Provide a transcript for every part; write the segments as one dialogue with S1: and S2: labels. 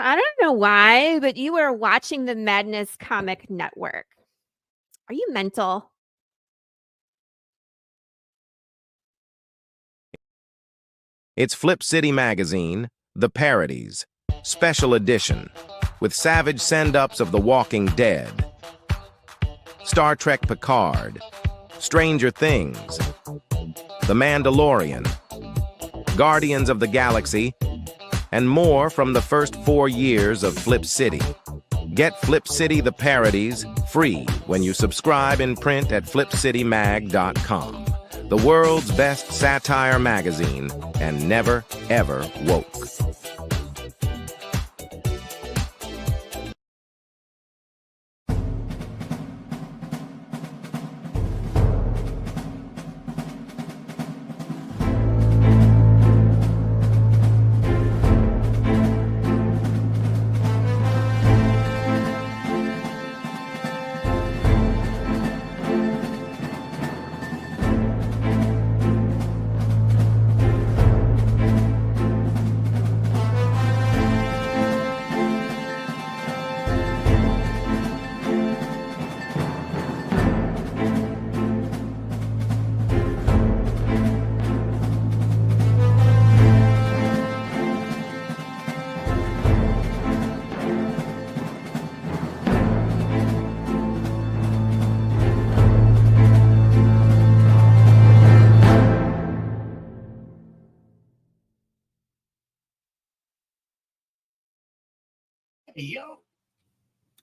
S1: I don't know why, but you are watching the Madness Comic Network. Are you mental?
S2: It's Flip City Magazine, The Parodies, Special Edition, with savage send-ups of The Walking Dead, Star Trek Picard, Stranger Things, The Mandalorian, Guardians of the Galaxy, and more from the first 4 years of Flip City. Get Flip City The Parodies free when you subscribe in print at flipcitymag.com. The world's best satire magazine, and never, ever woke.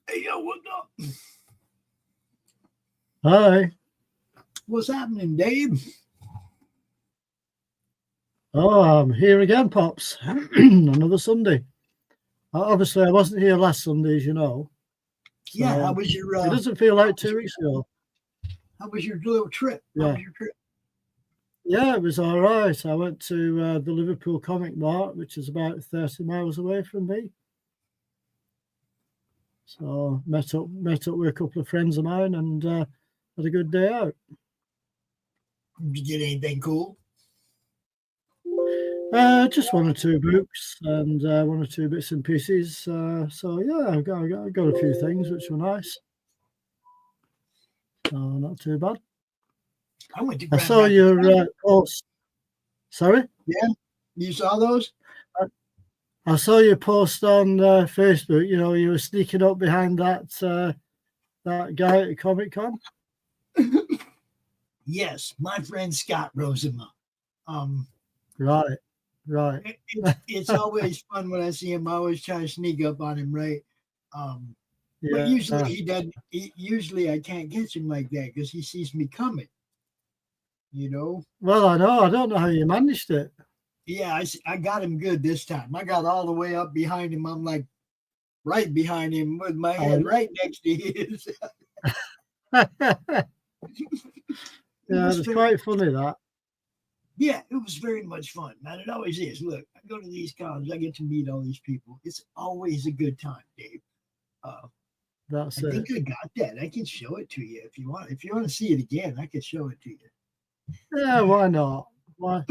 S3: Hey yo, what up?
S4: Hi.
S3: What's happening, Dave?
S4: Oh, I'm here again, Pops. Another Sunday. Obviously, I wasn't here last Sunday, as you know.
S3: So yeah, how was your...
S4: it doesn't feel like 2 weeks ago.
S3: How was your little trip? How was your trip?
S4: Yeah, it was all right. I went to the Liverpool Comic Mart, which is about 30 miles away from me. So met up with a couple of friends of mine and had a good day out.
S3: Did you get anything cool?
S4: Just 1 or 2 books and 1 or 2 bits and pieces. So yeah, I got a few things which were nice. So not too bad. I saw your post. Sorry?
S3: Yeah, you saw those?
S4: I saw your post on Facebook. You know, you were sneaking up behind that guy at Comic Con.
S3: Yes, my friend Scott Rosema.
S4: Right.
S3: It's always fun when I see him. I always try to sneak up on him, right? But usually he doesn't. Usually I can't catch him like that because he sees me coming. You know.
S4: Well, I know. I don't know how you managed it.
S3: Yeah, I got him good this time. I got all the way up behind him. I'm like right behind him with my head right next to his.
S4: Yeah, it's quite funny that.
S3: Yeah, it was very much fun, man. It always is. Look, I go to these cons, I get to meet all these people. It's always a good time, Dave.
S4: That's
S3: I think I got that. I can show it to you if you want. If you want to see it again, I can show it to you.
S4: Yeah, why not? Why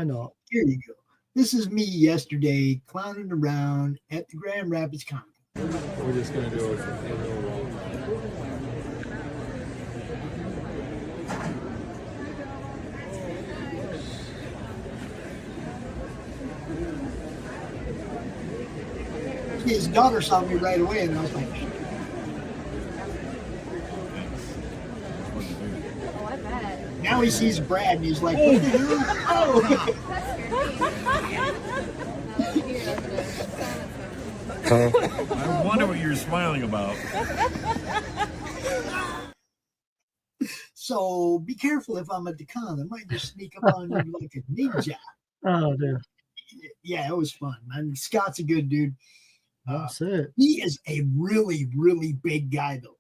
S4: not?
S3: Here you go. This is me yesterday clowning around at the Grand Rapids Comic.
S5: We're just gonna do a little walk.
S3: His daughter saw me right away, and I was like,
S1: Oh, I bet.
S3: now he sees Brad, and he's like, what the hell? Oh!
S6: I wonder what you're smiling about.
S3: So be careful if I'm at the con. I might just sneak up on you like a ninja.
S4: Oh, dear.
S3: Yeah, it was fun, man. Scott's a good dude.
S4: That's it.
S3: He is a really, really big guy, though.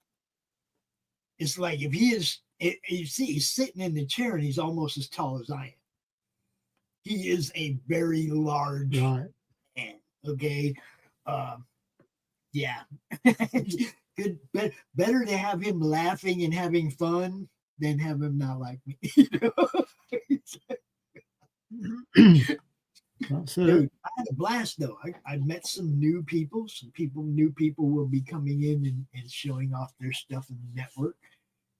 S3: It's like if he is, you see, he's sitting in the chair and he's almost as tall as I am. He is a very large man. Okay. Yeah. Good. Better to have him laughing and having fun than have him not like me. You know?
S4: That's it.
S3: Dude, I had a blast though. I met some new people. New people will be coming in and showing off their stuff in the network.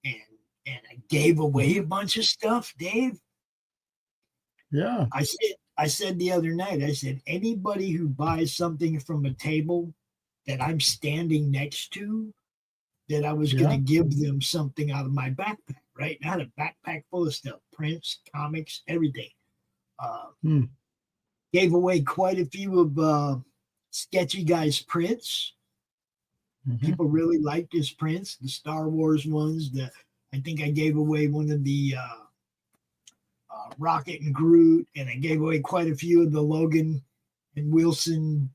S3: And I gave away a bunch of stuff, Dave.
S4: Yeah.
S3: I said the other night, I said, anybody who buys something from a table that I'm standing next to, that I was going to give them something out of my backpack, right? I had a backpack full of stuff, prints, comics, everything. Gave away quite a few of Sketchy Guy's prints. People really liked his prints, the Star Wars ones. I think I gave away one of the Rocket and Groot, and I gave away quite a few of the Logan and Wilson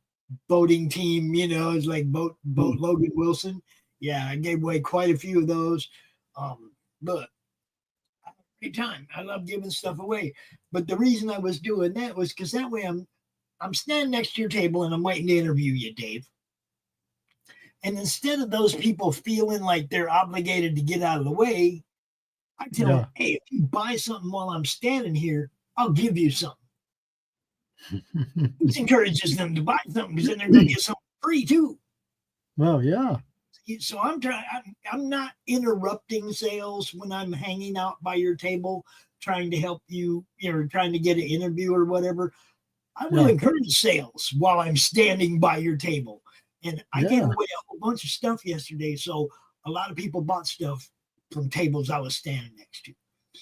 S3: boating team. You know, it's like boat Logan Wilson. Yeah, I gave away quite a few of those. But I had a great time. I love giving stuff away. But the reason I was doing that was because that way I'm standing next to your table and I'm waiting to interview you, Dave. And instead of those people feeling like they're obligated to get out of the way, I tell them, hey, if you buy something while I'm standing here, I'll give you something. This encourages them to buy something because then they're going to get something free too.
S4: Well, yeah.
S3: So I'm not interrupting sales when I'm hanging out by your table, trying to help you, trying to get an interview or whatever. I will encourage sales while I'm standing by your table. And I gave away a whole bunch of stuff yesterday. So a lot of people bought stuff from tables I was standing next to.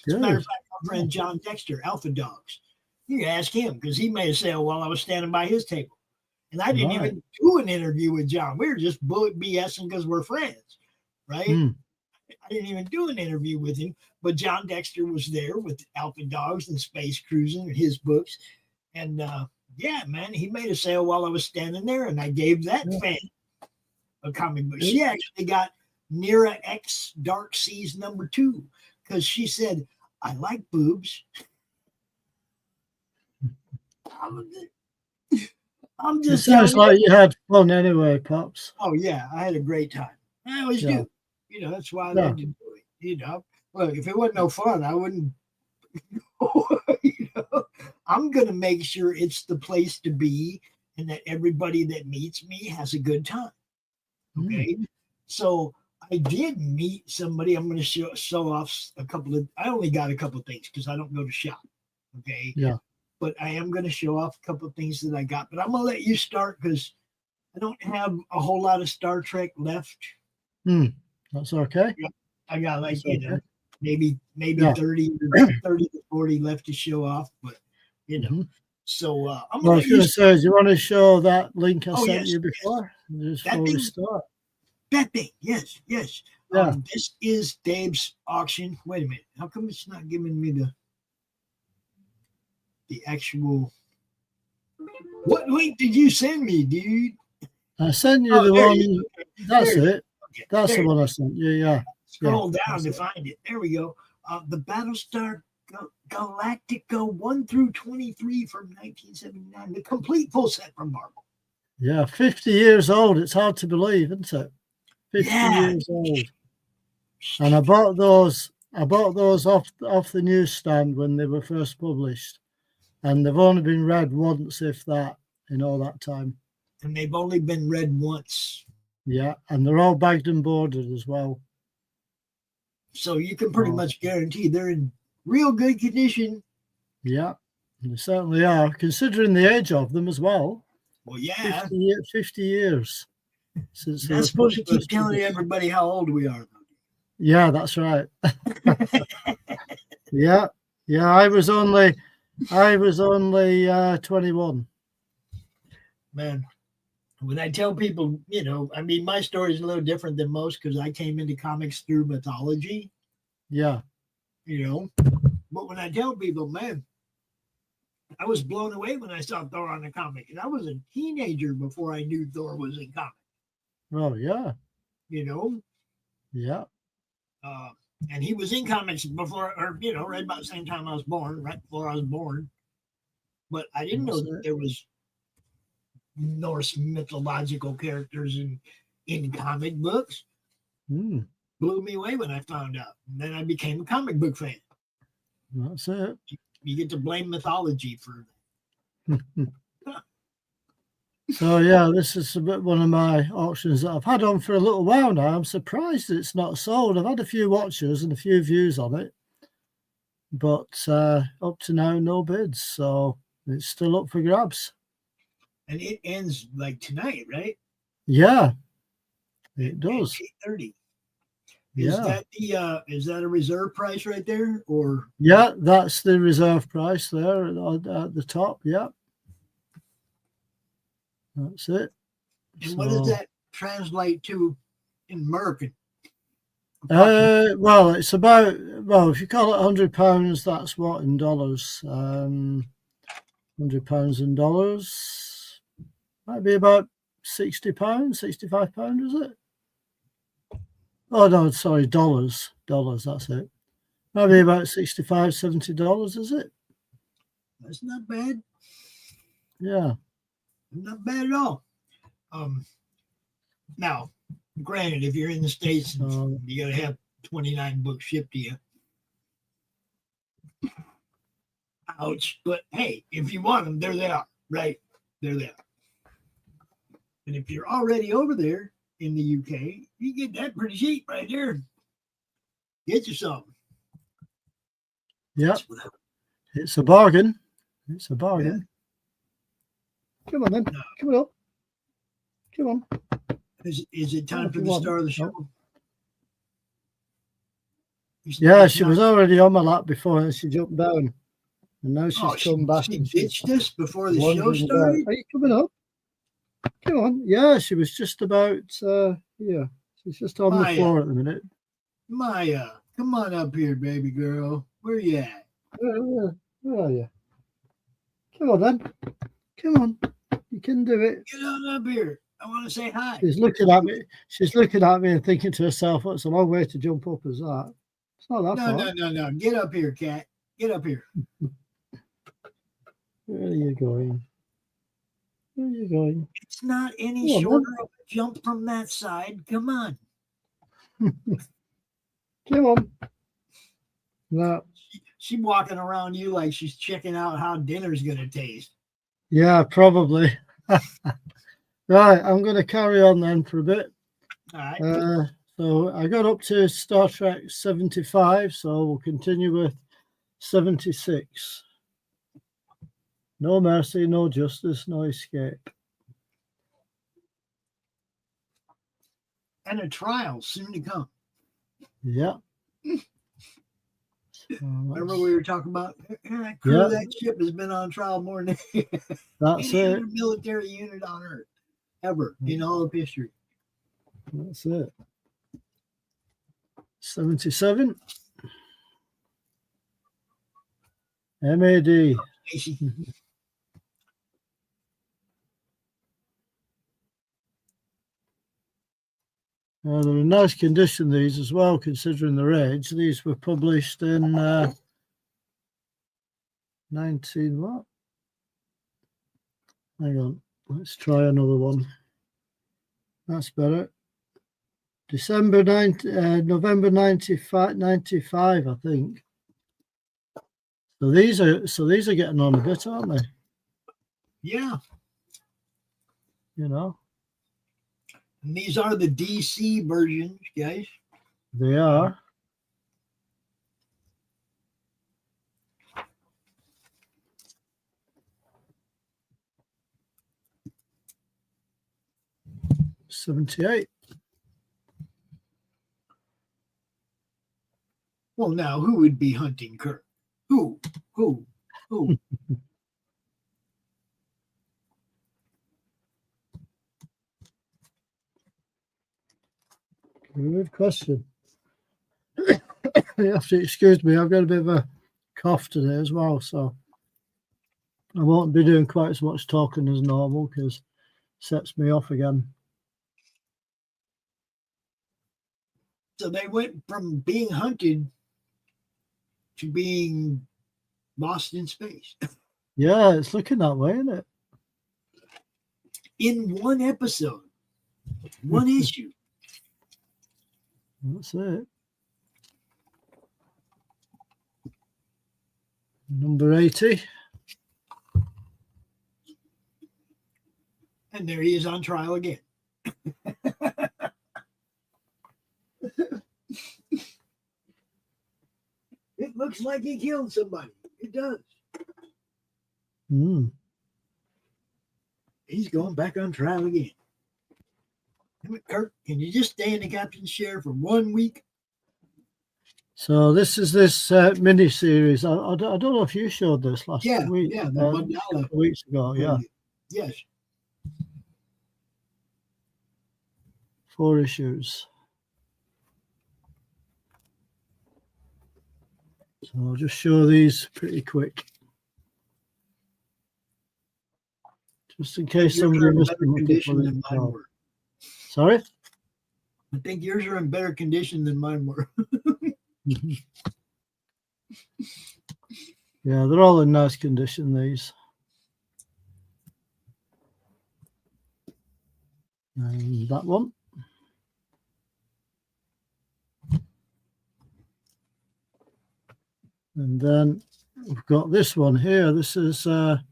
S3: As a matter of fact, my friend John Dexter, Alpha Dogs, you can ask him because he made a sale while I was standing by his table. And I didn't even do an interview with John. We were just BSing because we're friends, right? I didn't even do an interview with him, but John Dexter was there with Alpha Dogs and Space Cruising and his books. And yeah, man, he made a sale while I was standing there, and I gave that fan a comic book. She actually got Nira X Dark Seas #2 because she said, I like boobs. I'm just.
S4: It sounds like you had fun anyway, Pops.
S3: Oh yeah, I had a great time. I always do. That's why I love to do it. Look, if it wasn't no fun, I wouldn't. I'm gonna make sure it's the place to be, and that everybody that meets me has a good time. Okay, so I did meet somebody. I'm gonna show off a couple of. I only got a couple of things because I don't go to shop. Okay.
S4: Yeah.
S3: But I am going to show off a couple of things that I got. But I'm going to let you start because I don't have a whole lot of Star Trek left.
S4: That's okay.
S3: I got like, maybe 30 to 40 left to show off. But, so I'm going
S4: to say, do you want to show that link I sent you before? Just
S3: before we start. That thing, yes. Yeah. This is Dave's auction. Wait a minute. How come it's not giving me the actual. What link did you send me, dude?
S4: I sent you the one. That's it. Okay. That's the one I sent you. Yeah.
S3: Scroll down to find it. There we go. The Battlestar Galactica 1 through 23 from 1979. The complete full set from Marvel.
S4: Yeah, 50 years old. It's hard to believe, isn't it? 50 years old. And I bought those off the newsstand when they were first published. And they've only been read once, if that, in all that time.
S3: And they've only been read once.
S4: Yeah, and they're all bagged and boarded as well.
S3: So you can pretty much guarantee they're in real good condition.
S4: Yeah, they certainly are, considering the age of them as well.
S3: Well, yeah.
S4: 50 years. Since
S3: I'm not supposed to keep telling everybody how old we are.
S4: Yeah, that's right. Yeah, I was only 21.
S3: Man, when I tell people, my story is a little different than most because I came into comics through mythology.
S4: Yeah.
S3: But when I tell people, man, I was blown away when I saw Thor on the comic. And I was a teenager before I knew Thor was in comics.
S4: Oh, yeah.
S3: Yeah. And he was in comics before, or, right about the same time I was born, right before I was born. But I didn't know that there was Norse mythological characters in comic books. Blew me away when I found out. And then I became a comic book fan.
S4: That's it.
S3: You get to blame mythology for
S4: So yeah, this is a bit one of my auctions that I've had on for a little while now. I'm surprised it's not sold. I've had a few watchers and a few views on it, but up to now, no bids. So it's still up for grabs.
S3: And it ends like tonight, right?
S4: Yeah, it does.
S3: 8:30.
S4: Yeah.
S3: Is that a reserve price right there, or?
S4: Yeah, that's the reserve price there at the top. Yeah. That's it.
S3: And what does that translate to in American?
S4: Well, it's about, well, if you call it £100, that's what in dollars? £100 in dollars might be about £60, £65, is it? Oh no, sorry, dollars. That's it. Maybe about $65, $70, is it?
S3: That's not bad.
S4: Yeah.
S3: Not bad at all. Now, granted, if you're in the States, you got to have 29 books shipped to you. Ouch. But hey, if you want them, there they are, right? There they are. And if you're already over there in the UK, you get that pretty cheap right there. Get you something.
S4: Yeah. It's a bargain. It's a bargain. Yeah. Come on then. No. Come on up. Come on.
S3: Is it time for the start of the show?
S4: Yeah, she was already on my lap before and she jumped down. And now she's come back.
S3: She ditched us before the show started?
S4: Are you coming up? Come on. Yeah, she was just about here. She's just on the floor at the minute.
S3: Maya, come on up here, baby girl. Where you at?
S4: Where are you? Come on then. Come on. You can do it.
S3: Get on up here. I want to say hi.
S4: She's looking at me. She's looking at me and thinking to herself, "What's a long way to jump up as that?" It's not that far.
S3: No. Get up here, cat. Get up here.
S4: Where are you going? Where are you going?
S3: It's not any shorter of a jump from that side. Come on.
S4: Come on. No.
S3: She's walking around you like she's checking out how dinner's going to taste.
S4: Yeah, probably. Right, I'm going to carry on then for a bit.
S3: All right.
S4: So I got up to Star Trek 75, so we'll continue with 76. No mercy, no justice, no escape.
S3: And a trial soon to come.
S4: Yeah.
S3: Remember we were talking about that crew of that ship has been on trial more than
S4: that's
S3: any
S4: it.
S3: other military unit on Earth ever in all of history.
S4: That's it. 77. MAD. They're in nice condition, these as well, considering their age. These were published in 19 what? Hang on, let's try another one. That's better. November 95, I think. So these are getting on a bit, aren't they?
S3: Yeah.
S4: You know.
S3: And these are the DC versions, guys.
S4: They are. $78.
S3: Well, now who would be hunting Kirk? Who?
S4: Good question. You have to excuse me. I've got a bit of a cough today as well, so I won't be doing quite as much talking as normal because it sets me off again.
S3: So they went from being hunted to being lost in space.
S4: Yeah, it's looking that way, isn't it?
S3: In one episode, one issue.
S4: That's it. Number 80.
S3: And there he is on trial again. It looks like he killed somebody. It does.
S4: Mm.
S3: He's going back on trial again. Kurt, can you just stay in the captain's chair for 1 week?
S4: So this is this mini series. I don't know if you showed this last week.
S3: Yeah,
S4: a couple of weeks ago. Yeah.
S3: Yes.
S4: 4 issues. So I'll just show these pretty quick. Just in case somebody missed them.
S3: Condition than mine were.
S4: Sorry?
S3: I think yours are in better condition than mine were.
S4: Yeah, they're all in nice condition, these. And that one. And then we've got this one here. This is a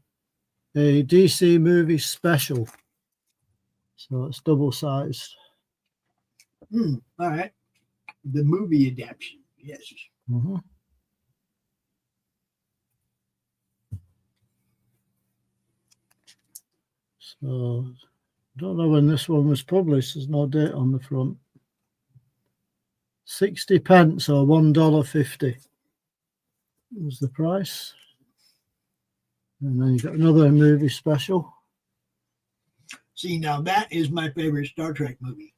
S4: DC movie special. So it's double-sized.
S3: All right. The movie adaptation. Yes.
S4: Mm-hmm. So don't know when this one was published. There's no date on the front. 60 pence or $1.50 was the price. And then you got another movie special.
S3: See, now that is my favorite Star Trek movie.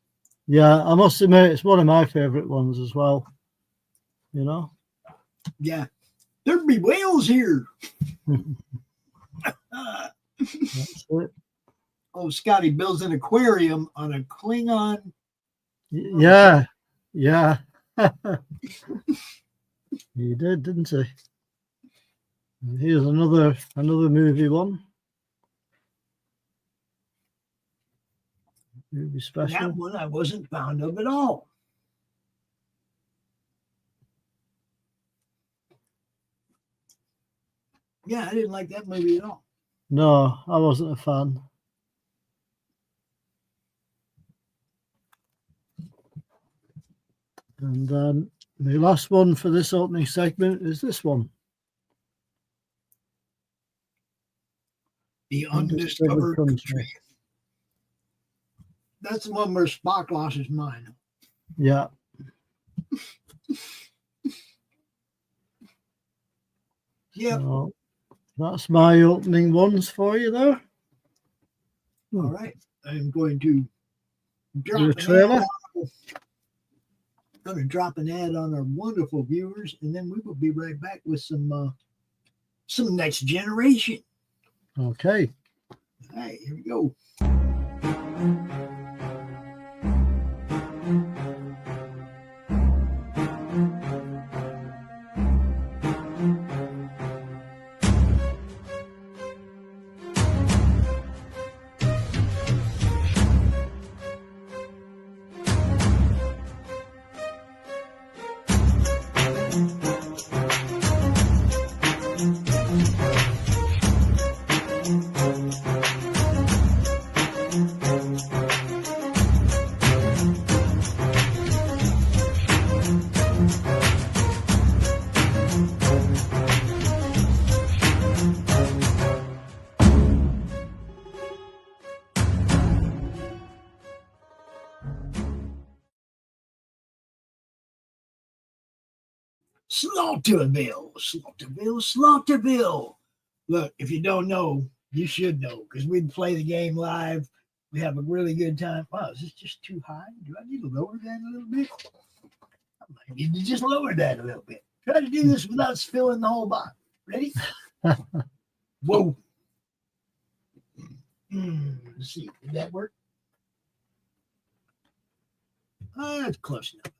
S4: Yeah, I must admit, it's one of my favorite ones as well. You know?
S3: Yeah. There'd be whales here.
S4: That's it.
S3: Oh, Scotty builds an aquarium on a Klingon.
S4: Yeah. Yeah. He did, didn't he? And here's another movie one. Movie special.
S3: That one I wasn't fond of at all. Yeah, I didn't like that movie at all.
S4: No, I wasn't a fan. And then the last one for this opening segment is this one.
S3: The Undiscovered Country. That's the one where Spock lost his mind.
S4: Yeah.
S3: Yeah.
S4: So that's my opening ones for you there.
S3: All right. I'm going to drop
S4: Your trailer.
S3: Going to drop an ad on our wonderful viewers, and then we will be right back with some Next Generation.
S4: Okay.
S3: All right, here we go. Slaughterville. Look, if you don't know, you should know, because we play the game live. We have a really good time. Wow, is this just too high? Do I need to lower that a little bit? I might need to just lower that a little bit. Try to do this without spilling the whole box. Ready? Whoa. Let's see. Did that work? That's close enough.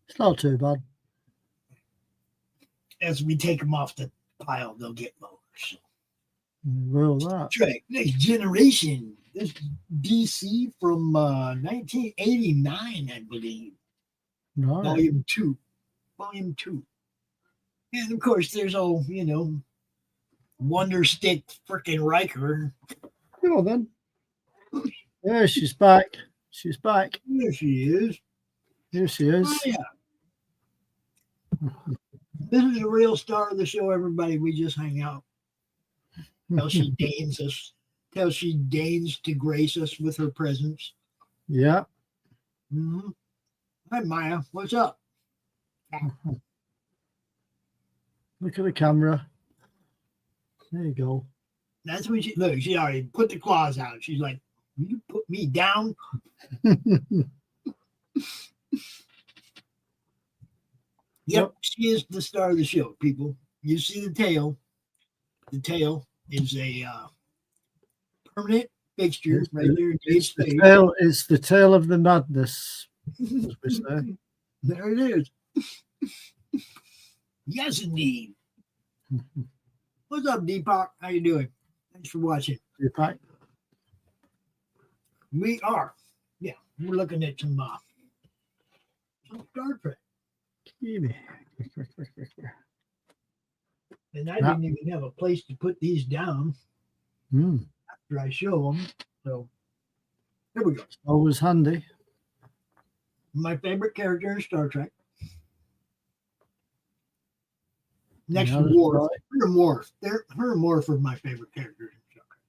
S4: It's not too bad.
S3: As we take them off the pile, they'll get lower. So.
S4: Will that?
S3: Trek Next Generation. This DC from 1989, I believe.
S4: Right.
S3: Volume 2. And of course, there's Wonder Stick freaking Riker.
S4: Well then. Yeah, she's back. She's back.
S3: There she is.
S4: Here she is.
S3: Oh, yeah. This is the real star of the show, everybody. We just hang out. Till she deigns us. Till she deigns to grace us with her presence.
S4: Yeah.
S3: Mm-hmm. Hi, Maya. What's up?
S4: Look at the camera. There you go.
S3: That's when she already put the claws out. She's like, you put me down. Yep, she is the star of the show, people. You see the tail. The tail is a permanent fixture right there.
S4: It's the tail of the madness, as we say.
S3: There it is. Yes, indeed. What's up, Deepak? How you doing? Thanks for watching.
S4: Deepak.
S3: We are. Yeah, we're looking at some Star Trek. And I didn't even have a place to put these down after I show them. So here we go.
S4: Always handy.
S3: My favorite character in Star Trek. Next to Worf. Her and Worf. Her and Worf are my favorite characters in Star Trek.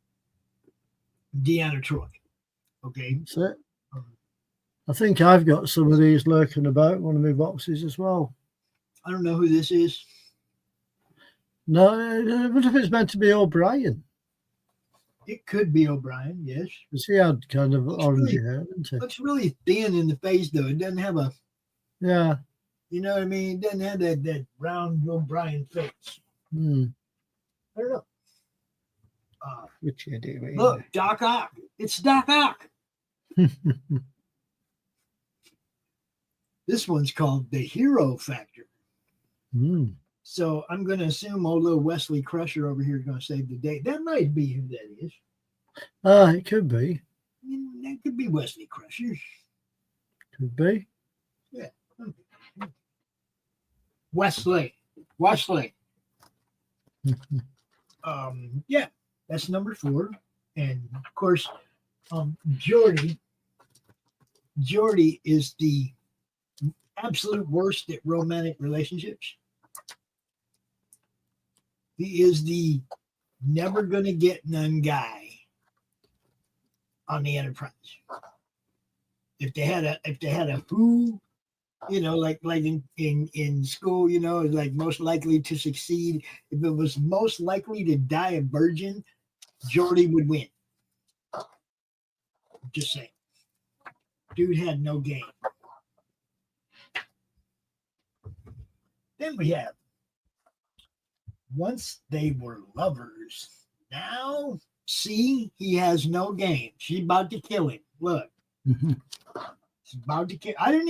S3: Deanna Troi. Okay.
S4: That's it. I think I've got some of these lurking about in one of my boxes as well.
S3: I don't know who this is.
S4: No, I wonder if it's meant to be O'Brien.
S3: It could be O'Brien, yes.
S4: Because he had kind of orange hair, didn't he?
S3: Looks really thin in the face, though. It doesn't have a...
S4: Yeah.
S3: You know what I mean? It doesn't have that round O'Brien face. I don't know.
S4: Which you do.
S3: Look, Doc Ock. It's Doc Ock. This one's called The Hero Factor. So I'm going to assume old little Wesley Crusher over here is going to save the day. That might be who that is.
S4: It could be.
S3: That could be Wesley Crusher.
S4: Could be.
S3: Yeah. Wesley. Yeah, that's number 4. And of course, Geordi is the absolute worst at romantic relationships. He is the never gonna get none guy on the Enterprise. If they had a who, you know, like in school, you know, like most likely to succeed. If it was most likely to die a virgin, Geordi would win. Just saying. Dude had no game. Then we have once they were lovers. Now, see, he has no game. She's about to kill him. Look. She's about to kill. I didn't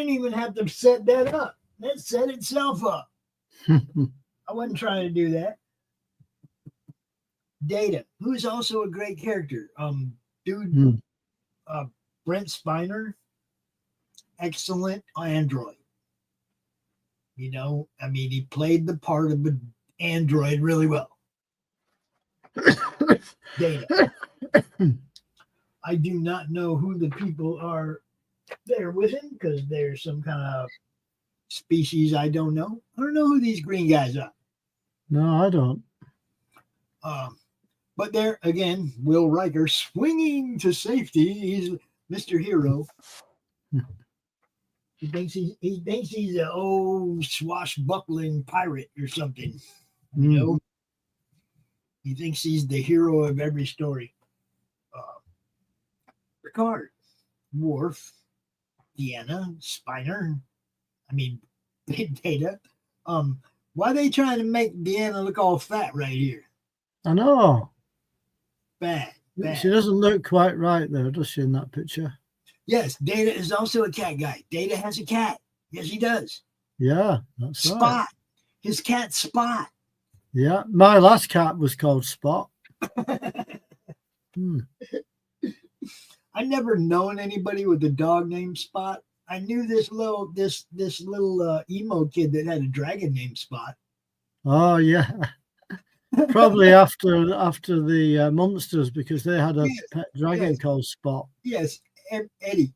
S3: even have to set that up. That set itself up. I wasn't trying to do that. Data, who is also a great character. Brent Spiner, excellent android. You know, I mean, he played the part of an android really well. Data. I do not know who the people are there with him because they're some kind of species I don't know. I don't know who these green guys are.
S4: No, I don't.
S3: But there again, Will Riker swinging to safety. He's Mr. Hero. He thinks he's an old swashbuckling pirate or something. You know, he thinks he's the hero of every story. Picard, Worf, Deanna, Spiner. I mean, Data. Why are they trying to make Deanna look all fat right here?
S4: I know.
S3: Bad.
S4: She doesn't look quite right there, does she, in that picture?
S3: Yes, Data is also a cat guy. Data has a cat. Yes, he does.
S4: Yeah, that's
S3: Spot.
S4: right.
S3: His cat Spot.
S4: Yeah, my last cat was called Spot.
S3: I never known anybody with a dog named Spot. I knew this little emo kid that had a dragon named Spot.
S4: Oh yeah. Probably after the Munsters, because they had a
S3: Yes,
S4: pet dragon
S3: yes.
S4: called Spot.
S3: Yes, Eddie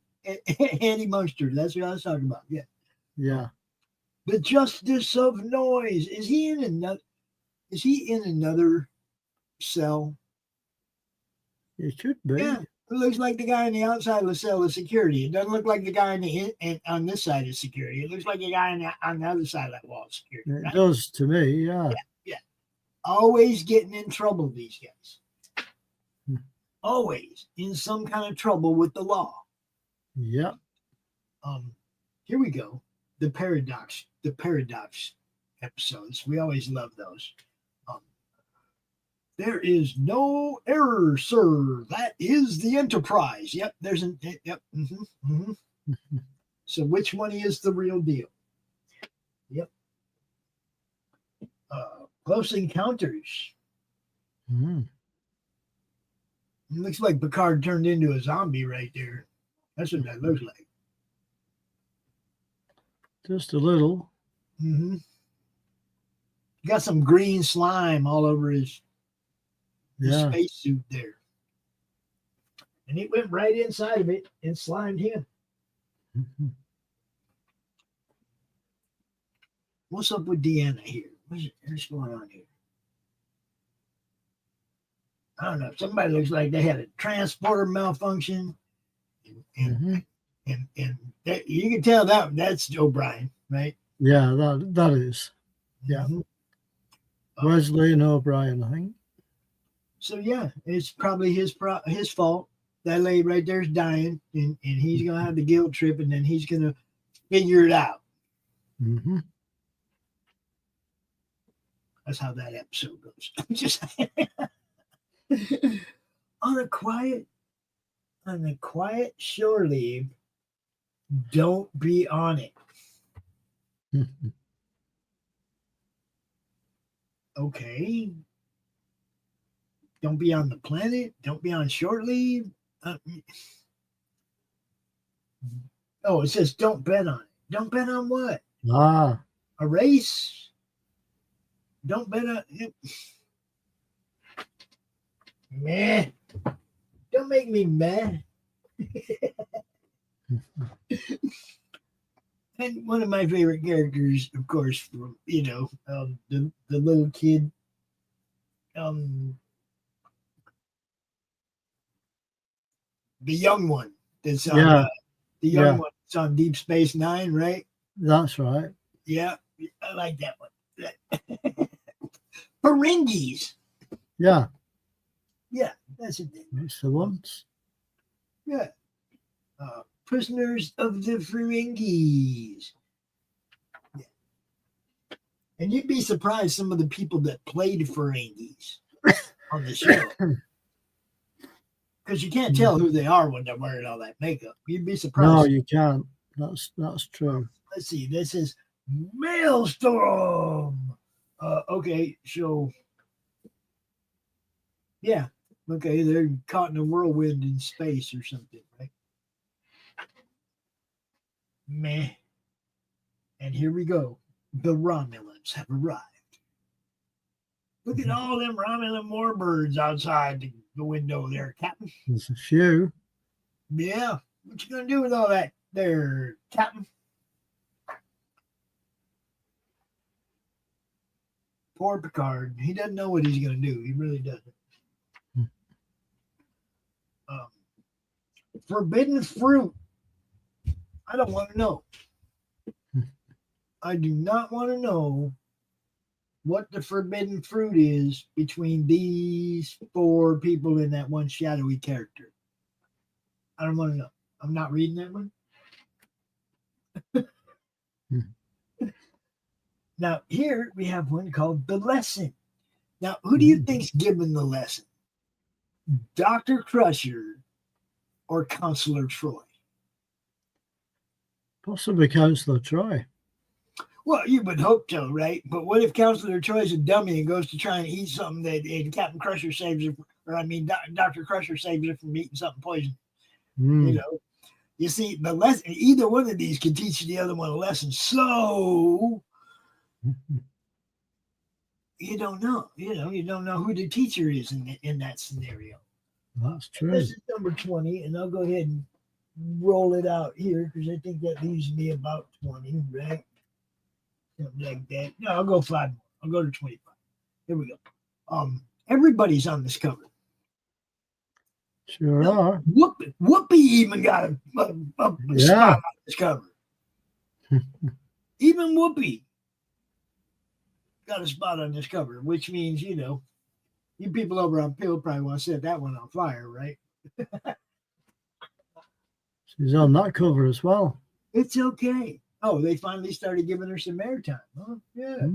S3: Munster. That's what I was talking about. Yeah.
S4: Yeah.
S3: The Justice of Noise. Is he in another cell?
S4: It could be.
S3: Yeah. It looks like the guy on the outside of the cell is security. It doesn't look like the guy on this side is security. It looks like the guy on the other side of that wall is security.
S4: It
S3: Right?
S4: does to me, yeah.
S3: Yeah. Always getting in trouble, these guys.
S4: Hmm.
S3: Always in some kind of trouble with the law.
S4: Yep.
S3: Here we go. The paradox episodes. We always love those. There is no error, sir. That is the Enterprise. Yep, there's an yep. So which one is the real deal? Yep. Close Encounters.
S4: Mm.
S3: It looks like Picard turned into a zombie right there. That's what that looks like.
S4: Just a little.
S3: Got some green slime all over his spacesuit there. And it went right inside of it and slimed him. What's up with Deanna here? What's going on here? I don't know. Somebody looks like they had a transporter malfunction. And that, you can tell that's O'Brien, right?
S4: Yeah, that is. Yeah. Wesley and O'Brien, I think.
S3: So yeah, it's probably his fault. That lady right there is dying, and he's gonna have the guilt trip, and then he's gonna figure it out. That's how that episode goes. Just on a quiet shore leave, don't be on it. Okay. Don't be on the planet. Don't be on short leave. It says don't bet on it. Don't bet on what? A race? Don't bet on it. Meh. Don't make me mad. And one of my favorite characters, of course, from the little kid, the young one that's on one that's on Deep Space Nine, right?
S4: That's right.
S3: Yeah, I like that one. Ferengis.
S4: Yeah.
S3: Yeah, that's it.
S4: That's the ones.
S3: Yeah. Prisoners of the Ferengis. Yeah. And you'd be surprised some of the people that played Ferengis on the show. Because you can't tell who they are when they're wearing all that makeup. You'd be surprised.
S4: No, you can't. That's true.
S3: Let's see. This is Maelstrom. Okay, so yeah. Okay, they're caught in a whirlwind in space or something, right? Meh. And here we go. The Romulans have arrived. Look at all them Romulan warbirds outside the window there, Captain.
S4: There's a few.
S3: Yeah. What you gonna do with all that there, Captain? Poor Picard. He doesn't know what he's gonna do. He really doesn't. Forbidden fruit. I don't want to know. I do not want to know what the forbidden fruit is between these four people in that one shadowy character. I don't want to know. I'm not reading that one. Now, here we have one called The Lesson. Now, who do you think's given the lesson? Dr. Crusher or Counselor Troy?
S4: Possibly Counselor Troy.
S3: Well, you would hope so, right? But what if Counselor Troy's a dummy and goes to try and eat something and Captain Crusher saves her, Dr. Crusher saves her from eating something poison? You see, the lesson, either one of these can teach the other one a lesson. So you don't know. You don't know who the teacher is in that scenario.
S4: That's true.
S3: This is number 20, and I'll go ahead and roll it out here because I think that leaves me about 20, right? Something like that. No, I'll go 5 more. I'll go to 25. Here we go. Everybody's on this cover.
S4: Sure are.
S3: Whoopi even got a spot on this cover. Even Whoopi got a spot on this cover, which means, you people over on Pill probably want to set that one on fire, right?
S4: She's on that cover as well.
S3: It's okay. Oh, they finally started giving her some airtime. Huh? Yeah.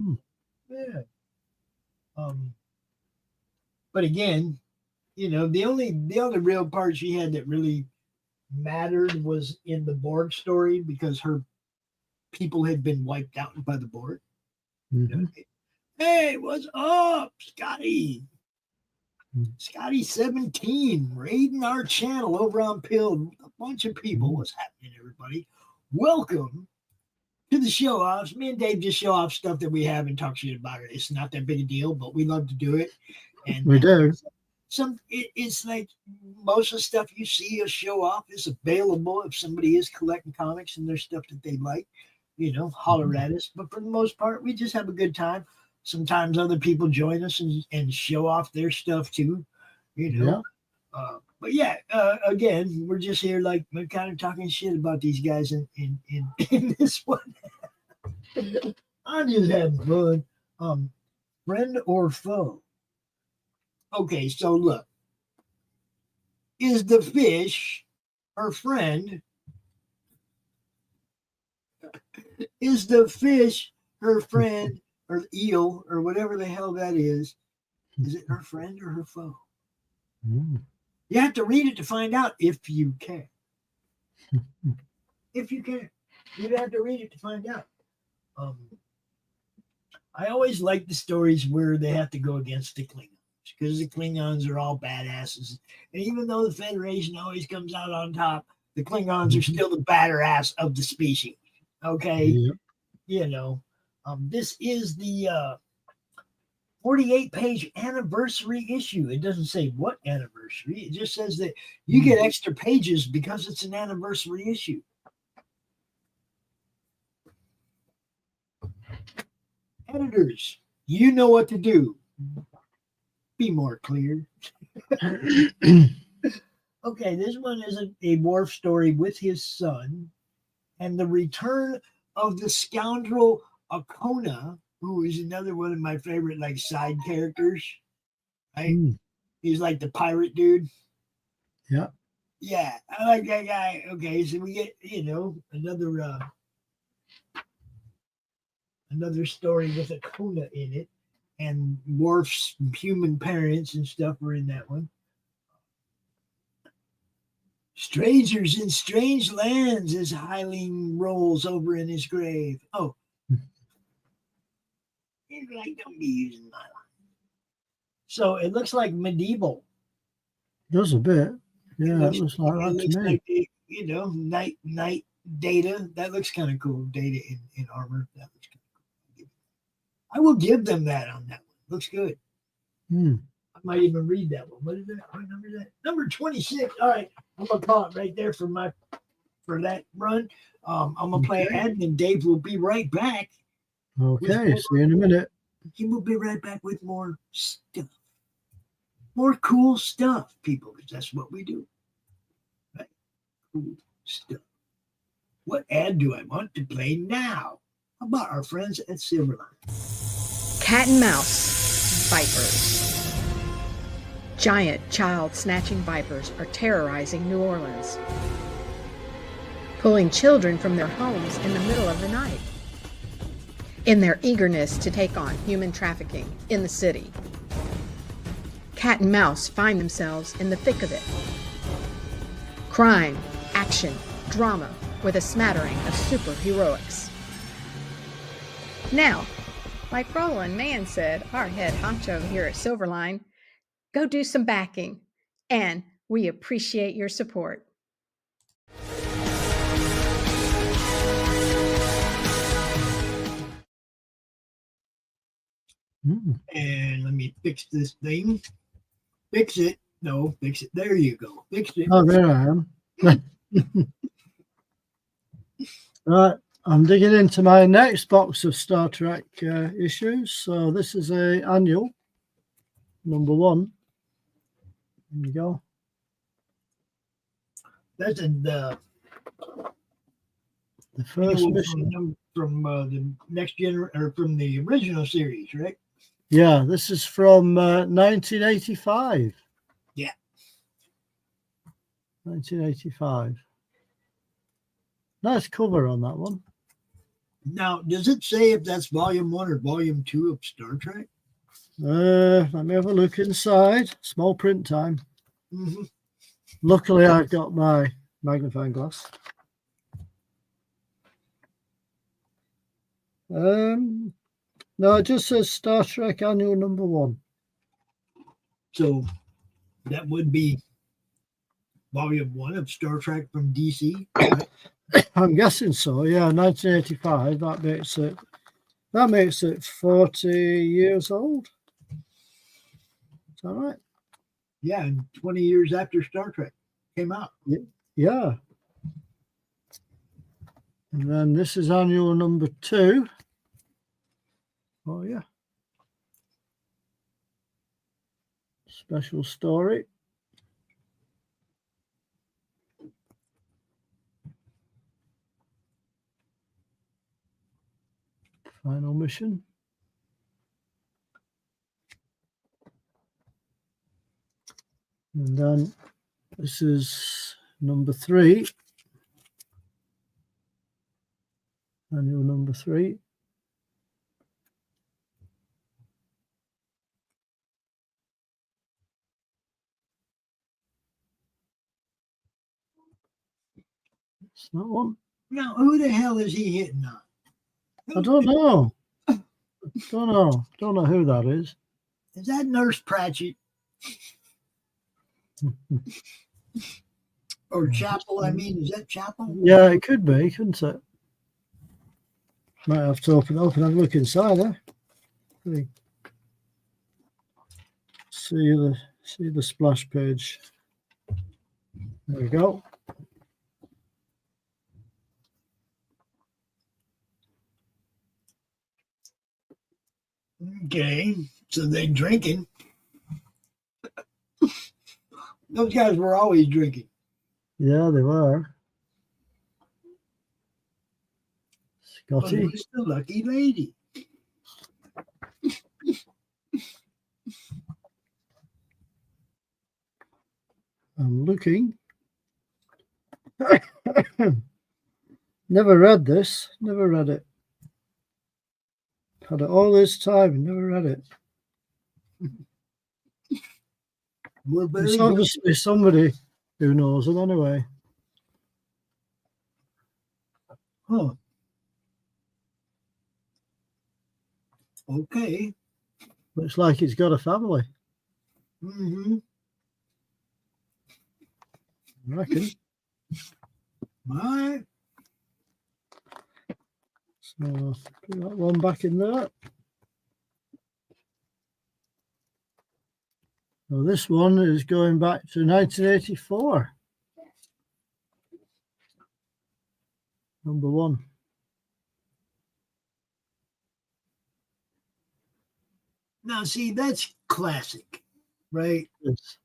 S3: Yeah. But again, the only real part she had that really mattered was in the Borg story because her people had been wiped out by the Borg.
S4: Mm-hmm.
S3: Hey, what's up, Scotty? Scotty 17 raiding our channel over on Pill. A bunch of people. What's happening, everybody? Welcome to the show offs. Me and Dave just show off stuff that we have and talk shit about it. It's not that big a deal, but we love to do it. And
S4: we do.
S3: It's like most of the stuff you see us show off is available if somebody is collecting comics and there's stuff that they like, holler at us. But for the most part, we just have a good time. Sometimes other people join us and show off their stuff too,
S4: Yeah.
S3: But yeah, again, we're just here like we're kind of talking shit about these guys in this one. I'm just having fun. Friend or foe? Okay, so look. Is the fish her friend? Is the fish her friend or eel or whatever the hell that is? Is it her friend or her foe? You have to read it to find out if you can. If you can. You have to read it to find out. I always like the stories where they have to go against the Klingons because the Klingons are all badasses. And even though the Federation always comes out on top, the Klingons are still the badass of the species. Okay? Yeah. This is the 48-page anniversary issue. It doesn't say what anniversary. It just says that you get extra pages because it's an anniversary issue. Editors, you know what to do. Be more clear. Okay, this one is a Worf story with his son and the return of the scoundrel Akona, who is another one of my favorite side characters. Right? He's like the pirate dude.
S4: Yeah.
S3: Yeah, I like that guy. Okay, so we get, another story with Akona in it, and Worf's human parents and stuff are in that one. Strangers in strange lands as Hylian rolls over in his grave. Oh. Don't be using my line. So it looks like medieval.
S4: Does a bit. Yeah, it looks like that to me.
S3: Like, night Data. That looks kind of cool. Data in armor. That looks kind of cool. I will give them that on that one. Looks good. I might even read that one. What is that? What number is that? Number 26. All right. I'm going to call it right there for that run. I'm going to play ad, and Dave will be right back.
S4: Okay, see you in a minute.
S3: He will be right back with more stuff. More cool stuff, people, because that's what we do. Right? Cool stuff. What ad do I want to play now? How about our friends at Silverline?
S7: Cat and mouse vipers. Giant child-snatching vipers are terrorizing New Orleans, pulling children from their homes in the middle of the night. In their eagerness to take on human trafficking in the city, cat and mouse find themselves in the thick of it. Crime, action, drama, with a smattering of superheroics. Now, like Roland Mann said, our head honcho here at Silverline, go do some backing, and we appreciate your support.
S4: Mm.
S3: And let me fix this thing. Fix it. No, fix it. There you go. Fixed it.
S4: Oh, there I am. Right, I'm digging into my next box of Star Trek issues. So this is a annual, #1. There you go.
S3: That's the
S4: first mission.
S3: from the next or from the original series, right?
S4: Yeah, this is from 1985.
S3: Yeah.
S4: 1985. Nice cover on that one.
S3: Now, does it say if that's volume 1 or volume 2 of Star Trek?
S4: Let me have a look inside. Small print time.
S3: Mm-hmm.
S4: Luckily, I've got my magnifying glass. No, it just says Star Trek Annual #1.
S3: So that would be volume 1 of Star Trek from DC, right?
S4: I'm guessing so. Yeah, 1985. That makes it 40 years old. Is that right?
S3: Yeah, and 20 years after Star Trek came out.
S4: Yeah. And then this is annual #2. Oh, yeah. Special story. Final mission. And then this is #3. Annual #3. It's that one.
S3: Now, who the hell is he hitting on?
S4: I don't know. Don't know who that is.
S3: Is that Nurse Pratchett? Or Chapel? I mean, is that Chapel?
S4: Yeah, it could be, couldn't it? Might have to open and have a look inside, eh? See the splash page. There we go.
S3: Okay, so they drinking. Those guys were always drinking.
S4: Yeah, they were. Scotty.
S3: Well, who's the lucky lady?
S4: I'm looking. Never read this. Never read it. Had it all this time and never read it. It's obviously somebody who knows it anyway.
S3: Huh. Okay.
S4: Looks like he's got a family.
S3: Mm-hmm.
S4: I reckon.
S3: All right.
S4: So put that one back in there. So this one is going back to 1984. #1.
S3: Now, see, that's classic, right?
S4: Yes.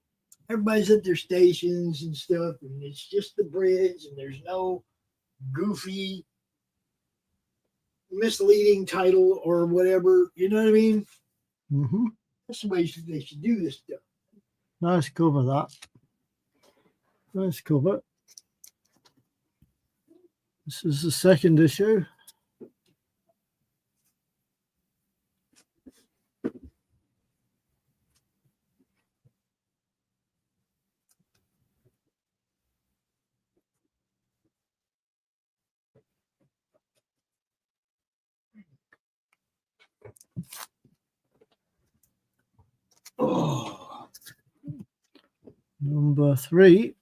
S3: Everybody's at their stations and stuff, and it's just the bridge, and there's no goofy, misleading title or whatever. You know what I mean?
S4: Mm-hmm.
S3: That's the way they should do this stuff.
S4: Nice cover, that. Nice cover. This is the second issue.
S3: Oh.
S4: #3.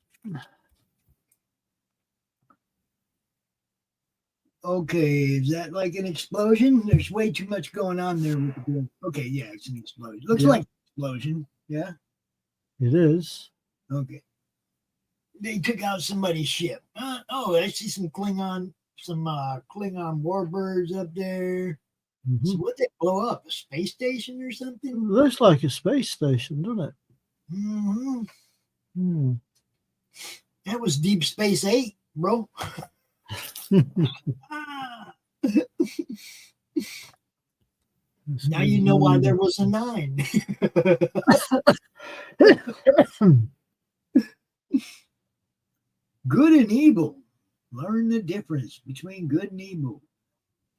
S3: Okay, is that like an explosion? There's way too much going on there. Okay, yeah, it's an explosion. Looks
S4: Yeah.
S3: like an explosion. Yeah.
S4: It is.
S3: Okay. They took out somebody's ship. Oh, I see some Klingon warbirds up there. So
S4: Mhm.
S3: what they blow up? A space station or something?
S4: Looks like a space station, doesn't it?
S3: Mm-hmm.
S4: Hmm.
S3: That was Deep Space 8, bro. Ah. Now you know why there was a 9. Good and evil. Learn the difference between good and evil.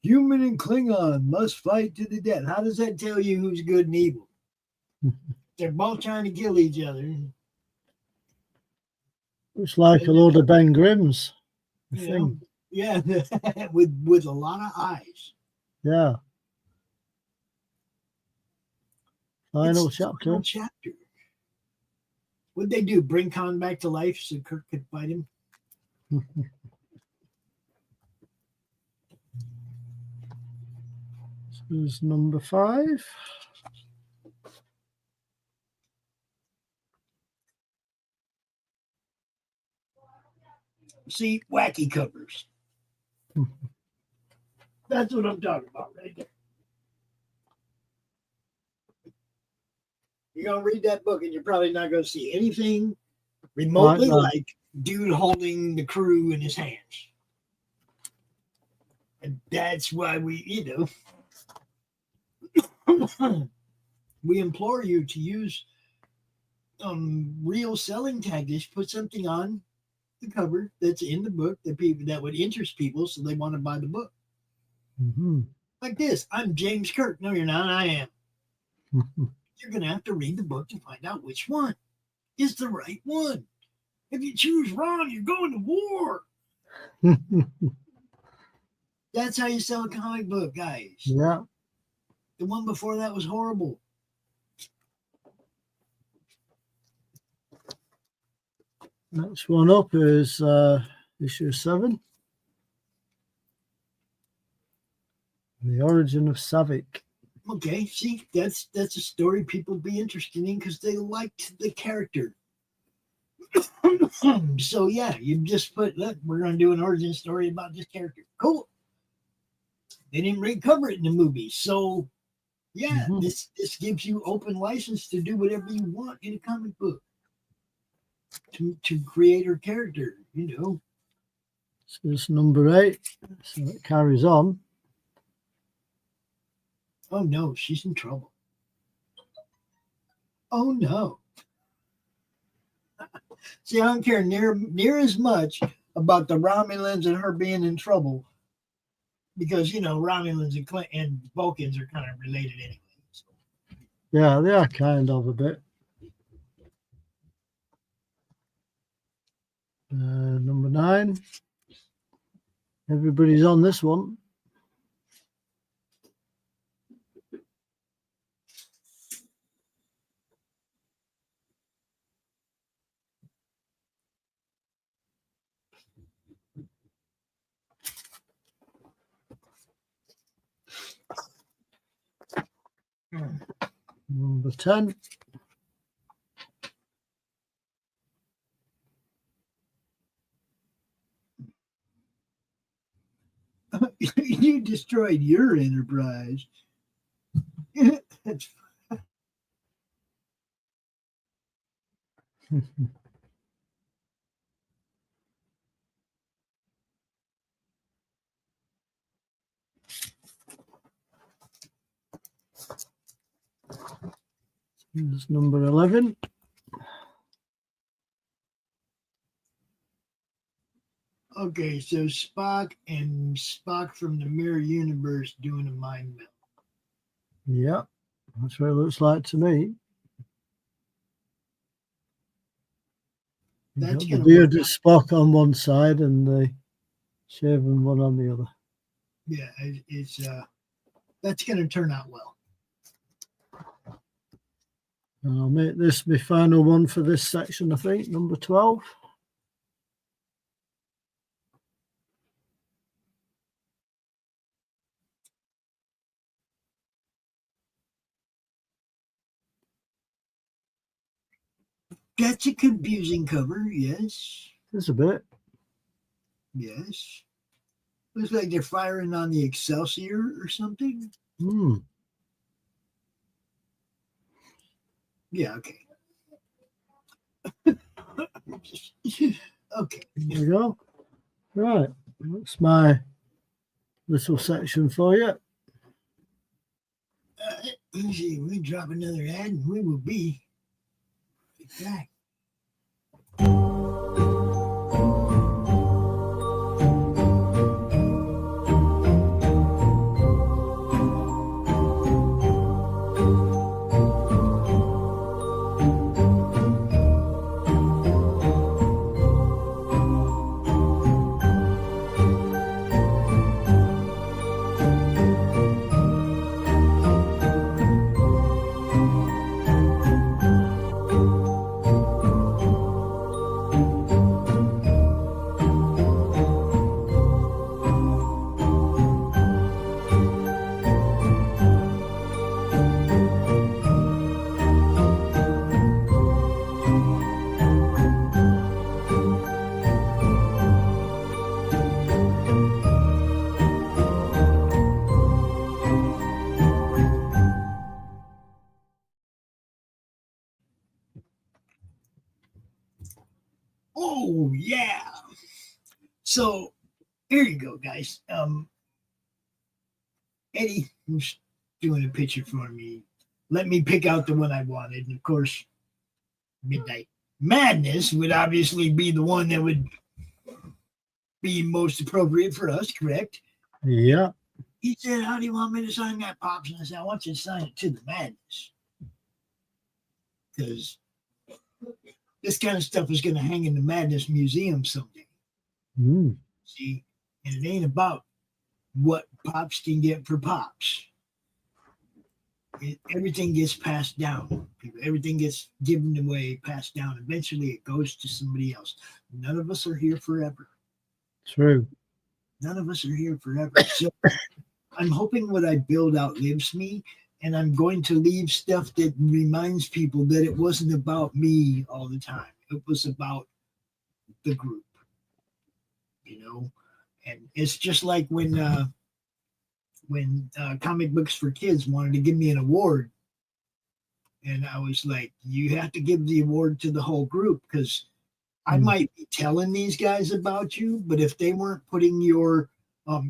S3: Human and Klingon must fight to the death. How does that tell you who's good and evil? They're both trying to kill each other.
S4: Looks like a load of Ben Grimms. I
S3: You
S4: think.
S3: know? Yeah, with a lot of eyes.
S4: Yeah. Final
S3: It's the
S4: chapter.
S3: final chapter. What'd they do? Bring Khan back to life so Kirk could fight him?
S4: This is number 5.
S3: See, wacky covers. That's what I'm talking about right there. You're going to read that book and you're probably not going to see anything remotely like dude holding the crew in his hands. And that's why we implore you to use real selling tactics. Put something on the cover that's in the book that would interest people so they want to buy the book.
S4: Mm-hmm.
S3: Like this. I'm James Kirk. No, you're not. I am. You're going to have to read the book to find out which one is the right one. If you choose wrong, you're going to war. That's how you sell a comic book, guys.
S4: Yeah.
S3: The one before that was horrible.
S4: Next one up is issue 7. The Origin of Savik.
S3: Okay, see, that's a story people be interested in because they liked the character. So yeah, you just put, look, we're going to do an origin story about this character. Cool. They didn't recover it in the movie, so yeah, this gives you open license to do whatever you want in a comic book to create her character.
S4: So it's number 8, so it carries on.
S3: Oh no, she's in trouble. Oh no. See, I don't care near as much about the Romulans and her being in trouble because Romulans and Vulcans are kind of related anyway. So.
S4: Yeah, they are kind of a bit. Number 9. Everybody's on this one. Number 10.
S3: You destroyed your enterprise. That's
S4: Here's number 11.
S3: okay, so Spock from the Mirror Universe doing a mind meld.
S4: Yeah, that's what it looks like to me.
S3: That's
S4: the bearded Spock on one side and the shaven one on the other.
S3: Yeah, it's that's going to turn out well.
S4: And I'll make this my final one for this section, I think, number 12.
S3: That's a confusing cover. Yes.
S4: Just a bit.
S3: Yes. Looks like they're firing on the Excelsior or something.
S4: Hmm.
S3: Yeah, okay. Okay.
S4: There we go. Right. That's my little section for you.
S3: Let's see, we drop another ad and we will be back. Oh yeah. So here you go, guys. Eddie was doing a picture for me. Let me pick out the one I wanted. And of course, Midnight Madness would obviously be the one that would be most appropriate for us, correct?
S4: Yeah.
S3: He said, "How do you want me to sign that, Pops?" And I said, "I want you to sign it to the Madness." Because this kind of stuff is going to hang in the Madness Museum someday.
S4: Mm.
S3: See? And it ain't about what Pops can get for Pops. Everything gets passed down. Everything gets given away, passed down. Eventually, it goes to somebody else. None of us are here forever.
S4: True.
S3: None of us are here forever. So I'm hoping what I build outlives me, and I'm going to leave stuff that reminds people that it wasn't about me all the time. It was about the group, you know. And it's just like when Comic Books for Kids wanted to give me an award, and I was like, "You have to give the award to the whole group, because I might be telling these guys about you, but if they weren't putting your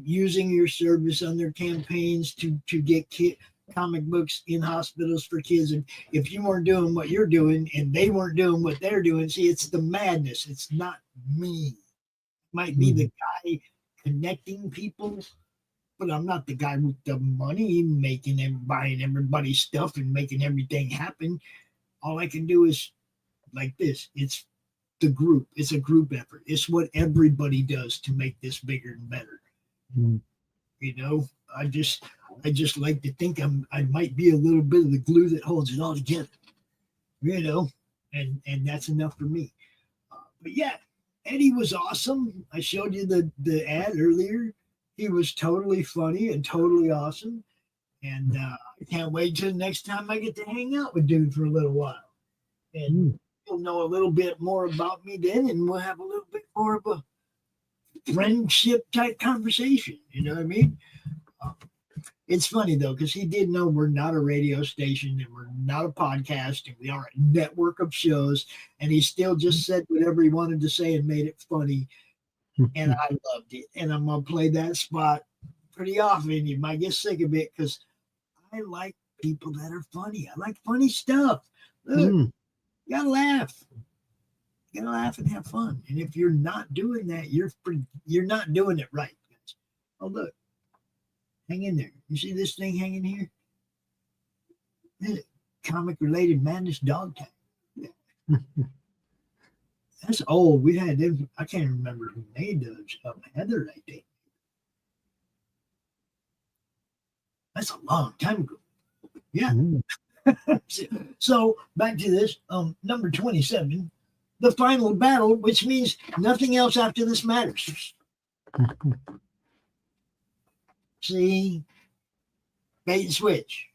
S3: using your service on their campaigns to get comic books in hospitals for kids, and if you weren't doing what you're doing and they weren't doing what they're doing, see, it's the madness. It's not me. It might be the guy connecting people, but I'm not the guy with the money making and buying everybody's stuff and making everything happen. All I can do is like this. It's the group. It's a group effort. It's what everybody does to make this bigger and better.
S4: Mm.
S3: You know, I just like to think I might be a little bit of the glue that holds it all together. You know, and that's enough for me. But yeah, Eddie was awesome. I showed you the ad earlier. He was totally funny and totally awesome. And I can't wait till the next time I get to hang out with dude for a little while. And you'll know a little bit more about me then, and we'll have a little bit more of a friendship type conversation. You know what I mean? It's funny though, because he did know we're not a radio station and we're not a podcast, and we are a network of shows. And he still just said whatever he wanted to say and made it funny. And I loved it. And I'm going to play that spot pretty often. You might get sick of it, because I like people that are funny. I like funny stuff. Look, you got to laugh. You got to laugh and have fun. And if you're not doing that, you're not doing it right. Oh, look. Hang in there. You see this thing hanging here? Comic-related madness dog tag. Yeah. That's old. We had them. I can't remember who made those. Heather, I think. That's a long time ago. Yeah. So back to this. Number 27, the final battle, which means nothing else after this matters. See, bait and switch.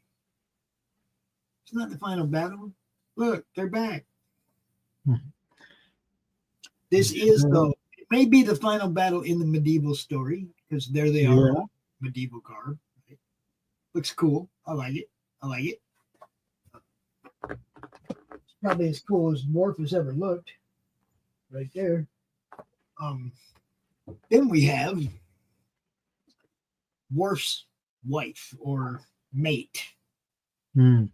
S3: It's not the final battle. Look, they're back. This is, though, it may be the final battle in the medieval story, because there they are,
S4: Yeah.
S3: medieval garb. Right? Looks cool. I like it. I like it. It's probably as cool as Worf has ever looked. Right there. Then we have Worf's wife or mate.
S4: Mm.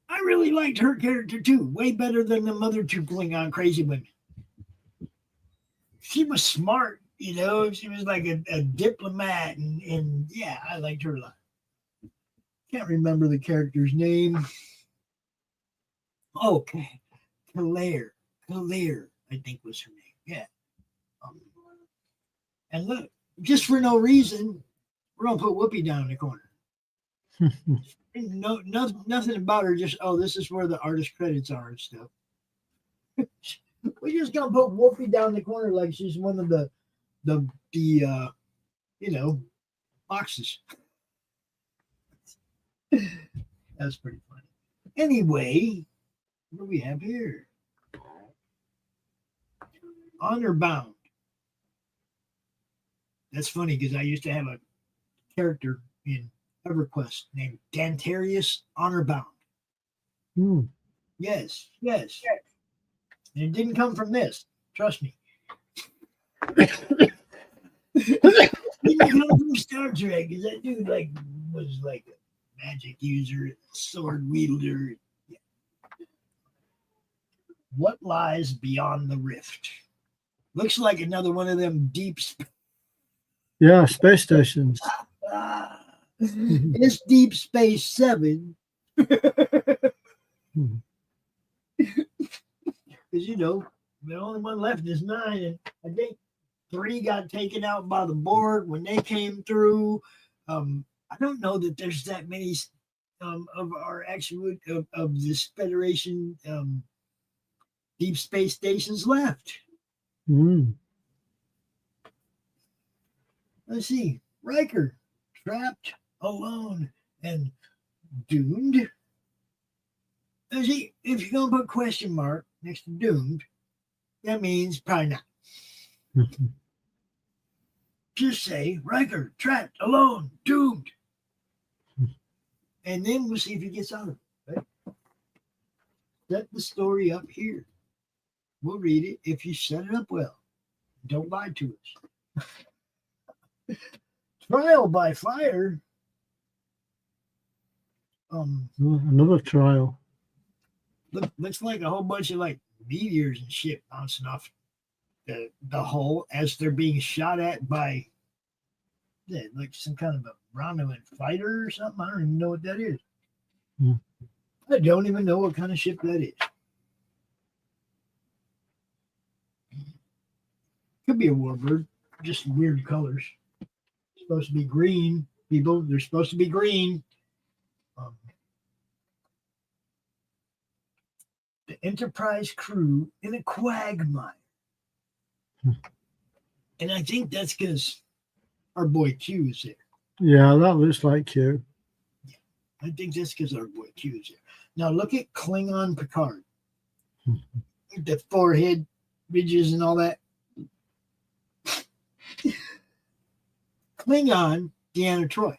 S3: I really liked her character too, way better than the other two Klingon crazy women. She was smart, you know. She was like a diplomat, and yeah, I liked her a lot. Can't remember the character's name. Okay, Claire, I think was her name. Yeah. And look, just for no reason, we're gonna put Whoopi down in the corner. Nothing about her. Just this is where the artist credits are and stuff. We're just gonna put Whoopi down in the corner like she's one of the boxes. That's pretty funny. Anyway, what do we have here? Honor Bound. That's funny because I used to have a character in EverQuest named Dantarius Honorbound.
S4: Mm.
S3: Yes. And it didn't come from this. Trust me. It didn't come from Star Trek because that dude was like a magic user, sword wielder. Yeah. What lies beyond the rift? Looks like another one of them deep space.
S4: Yeah, space stations.
S3: It's Deep Space 7. Because, the only one left is 9. And I think 3 got taken out by the Borg when they came through. I don't know that there's that many of our actual, of this Federation deep space stations left.
S4: Mm.
S3: Let's see. Riker, trapped, alone, and doomed. Let's see. If you're going to put question mark next to doomed, that means probably not. Just say Riker, trapped, alone, doomed. And then we'll see if he gets out of it. Right? Set the story up here. We'll read it if you set it up well. Don't lie to us. Trial by fire.
S4: Another trial.
S3: Looks like a whole bunch of meteors and shit bouncing off the hull as they're being shot at by like some kind of a Romulan fighter or something. I don't even know what that is.
S4: Mm.
S3: I don't even know what kind of ship that is. Could be a warbird, just weird colors. Supposed to be green, people. They're supposed to be green. The Enterprise crew in a quagmire. And I think that's because our boy Q is there.
S4: Yeah, that looks like Q.
S3: Yeah, I think that's because our boy Q is there. Now look at Klingon Picard. The forehead ridges and all that. Klingon Deanna Troi.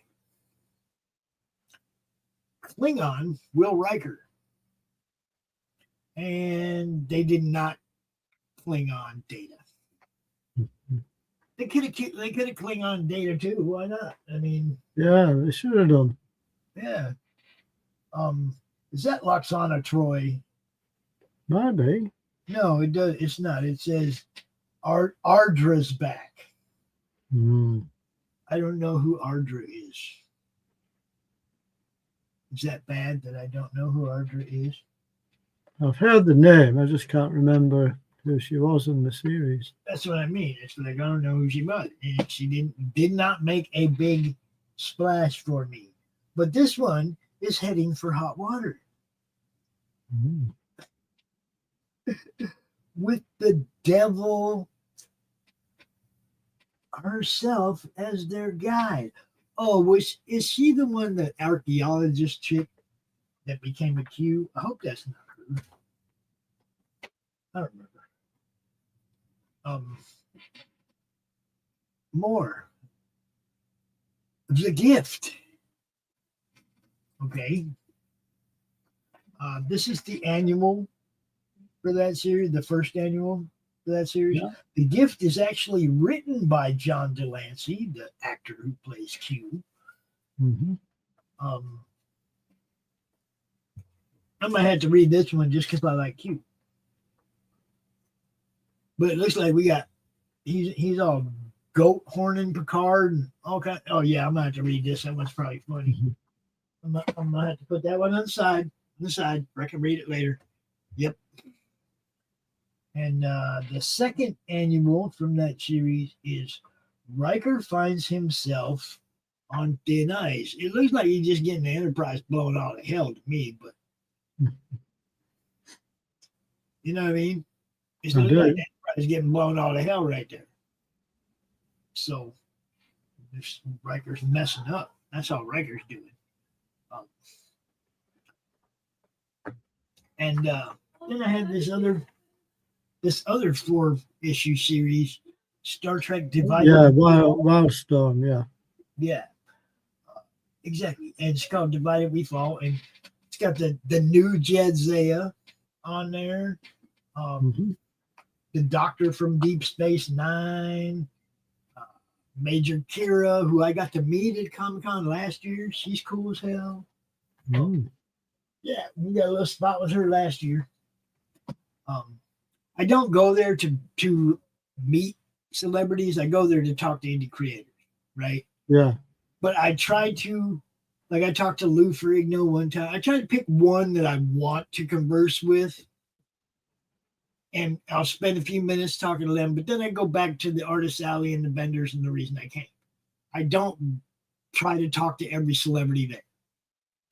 S3: Klingon Will Riker. And they did not Klingon Data. They could have Klingon Data too. Why not? I mean,
S4: yeah, they should have done.
S3: Yeah. Is that Loxana Troy?
S4: Maybe.
S3: No, it does. It's not. It says Ardra's back.
S4: Mm.
S3: I don't know who Ardra is. Is that bad that I don't know who Ardra is?
S4: I've heard the name. I just can't remember who she was in the series.
S3: That's what I mean. It's like I don't know who she was. And she did not make a big splash for me. But this one is heading for hot water.
S4: Mm.
S3: With the devil herself as their guide. Oh, is she the one, that archaeologist chick that became a Q? I hope that's not her. I don't remember. More. The Gift. Okay. This is the annual for that series, the first annual for that series.
S4: Yeah.
S3: The Gift is actually written by John Delancey, the actor who plays Q.
S4: Mm-hmm.
S3: I might have to read this one just because I like Q. But it looks like we got he's all goat horning Picard and all kind. Oh yeah, I'm gonna have to read this. That one's probably funny.
S4: Mm-hmm.
S3: I'm gonna have to put that one on the side. I can read it later. Yep. And the second annual from that series is Riker finds himself on thin ice. It looks like he's just getting the Enterprise blown out of hell to me, but you know what I mean? It's like the Enterprise getting blown out of hell right there. So this Riker's messing up. That's how Riker's doing. And then I had this other 4-issue series, Star Trek Divided.
S4: Yeah, Wildstorm. Yeah.
S3: Yeah, exactly. And it's called Divided We Fall, and it's got the new Jedzia on there. The Doctor from Deep Space Nine, Major Kira, who I got to meet at Comic-Con last year. She's cool as hell. Yeah, we got a little spot with her last year. I don't go there to meet celebrities. I go there to talk to indie creators, right?
S4: Yeah.
S3: But I try to, like I talked to Lou Ferrigno one time. I try to pick one that I want to converse with. And I'll spend a few minutes talking to them, but then I go back to the Artist Alley and the vendors and the reason I came. I don't try to talk to every celebrity there.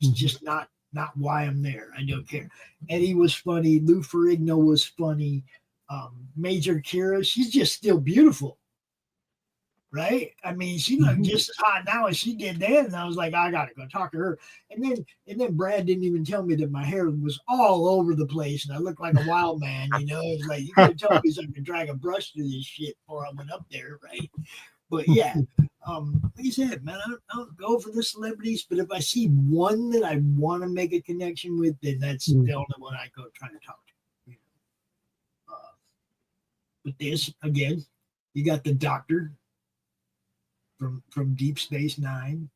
S3: It's just not why I'm there. I don't care. Eddie was funny. Lou Ferrigno was funny. Major Kira, she's just still beautiful. Right? I mean, she looked just as hot now as she did then. And I was like, I gotta go talk to her. And then Brad didn't even tell me that my hair was all over the place and I looked like a wild man, you know. It's like you could have told me so I could drag a brush through this shit before I went up there, right? But yeah, like I said, man, I don't go for the celebrities, but if I see one that I want to make a connection with, then that's the only one I go try to talk to. You know? But this again, you got the Doctor from Deep Space Nine.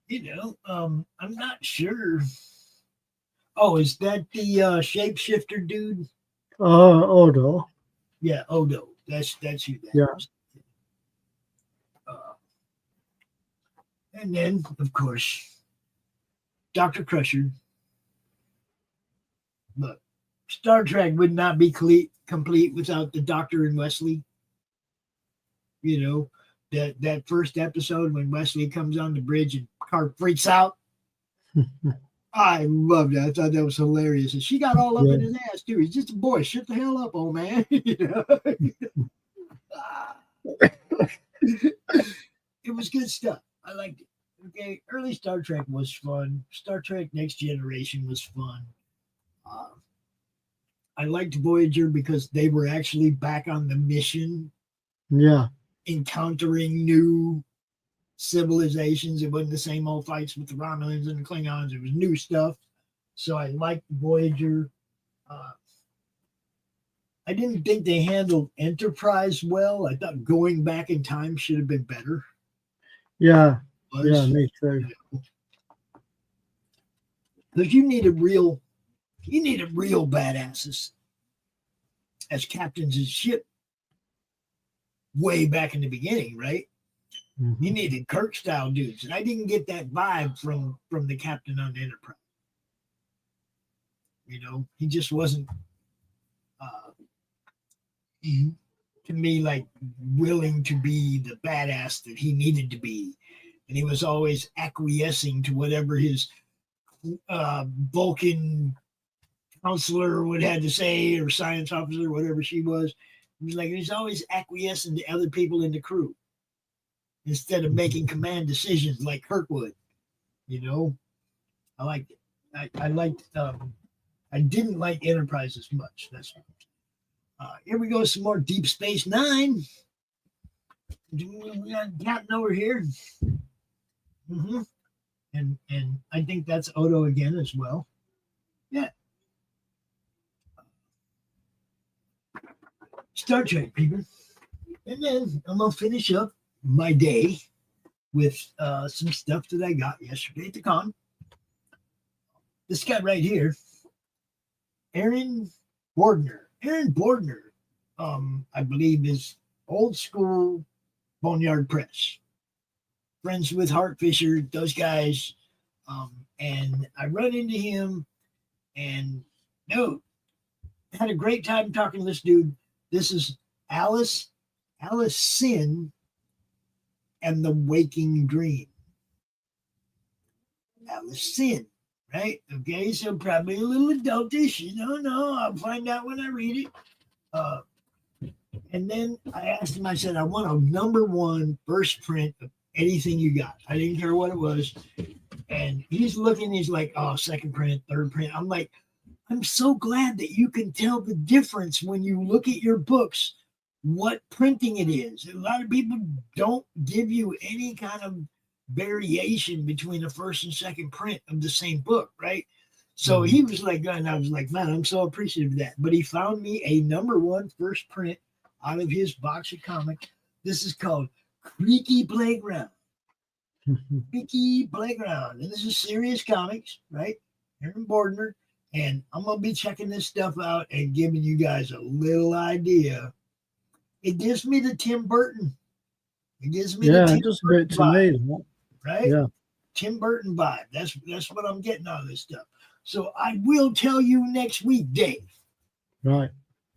S3: You know, I'm not sure. Oh, is that the shapeshifter dude?
S4: Odo.
S3: Yeah, Odo. That's who that is. And then, of course, Dr. Crusher. Look, Star Trek would not be complete without the Doctor and Wesley. You know, that first episode when Wesley comes on the bridge and Picard freaks out. I loved that. I thought that was hilarious. And she got all up in his ass, too. He's just a boy. Shut the hell up, old man. You know? It was good stuff. I liked it. Okay, early Star Trek was fun. Star Trek Next Generation was fun. I liked Voyager because they were actually back on the mission.
S4: Yeah.
S3: Encountering new civilizations. It wasn't the same old fights with the Romulans and the Klingons. It was new stuff. So I liked Voyager. I didn't think they handled Enterprise well. I thought going back in time should have been better.
S4: Yeah. Yeah, me too.
S3: Because you needed real badasses as captains of ship way back in the beginning, right? You needed Kirk style dudes, and I didn't get that vibe from the captain on the Enterprise. You know, he just wasn't to me like willing to be the badass that he needed to be, and he was always acquiescing to whatever his Vulcan counselor would have to say, or science officer, whatever she was. It was like he's always acquiescing to other people in the crew instead of making command decisions like Kirk would. You know, I liked it. I liked. I didn't like Enterprise as much. That's Here we go, some more Deep Space Nine. We got Captain over here. And I think that's Odo again as well. Yeah. Star Trek, people. And then I'm going to finish up my day with some stuff that I got yesterday at the con. This guy right here, Aaron Bordner. Aaron Bordner, I believe, is old school Boneyard Press. Friends with Hart Fisher, those guys. And I run into him and had a great time talking to this dude. This is Alice Sin and the Waking Dream. Alice Sin, right? Okay, so probably a little adultish. No, I'll find out when I read it. And then I asked him, I said, I want a #1 first print of anything you got. I didn't care what it was. And he's looking, he's like, oh, second print, third print. I'm like, I'm so glad that you can tell the difference when you look at your books, what printing it is. A lot of people don't give you any kind of variation between the first and second print of the same book, right? So he was like, and I was like, man, I'm so appreciative of that. But he found me a #1 first print out of his box of comics. This is called Creaky Playground. Creaky Playground. And this is Serious Comics, right? Aaron Bordner. And I'm going to be checking this stuff out and giving you guys a little idea. It gives me the Tim Burton. It gives me the Tim
S4: it does a
S3: Burton
S4: bit to
S3: vibe,
S4: me.
S3: right?
S4: Yeah.
S3: Tim Burton vibe. That's what I'm getting out of this stuff. So I will tell you next week, Dave.
S4: Right.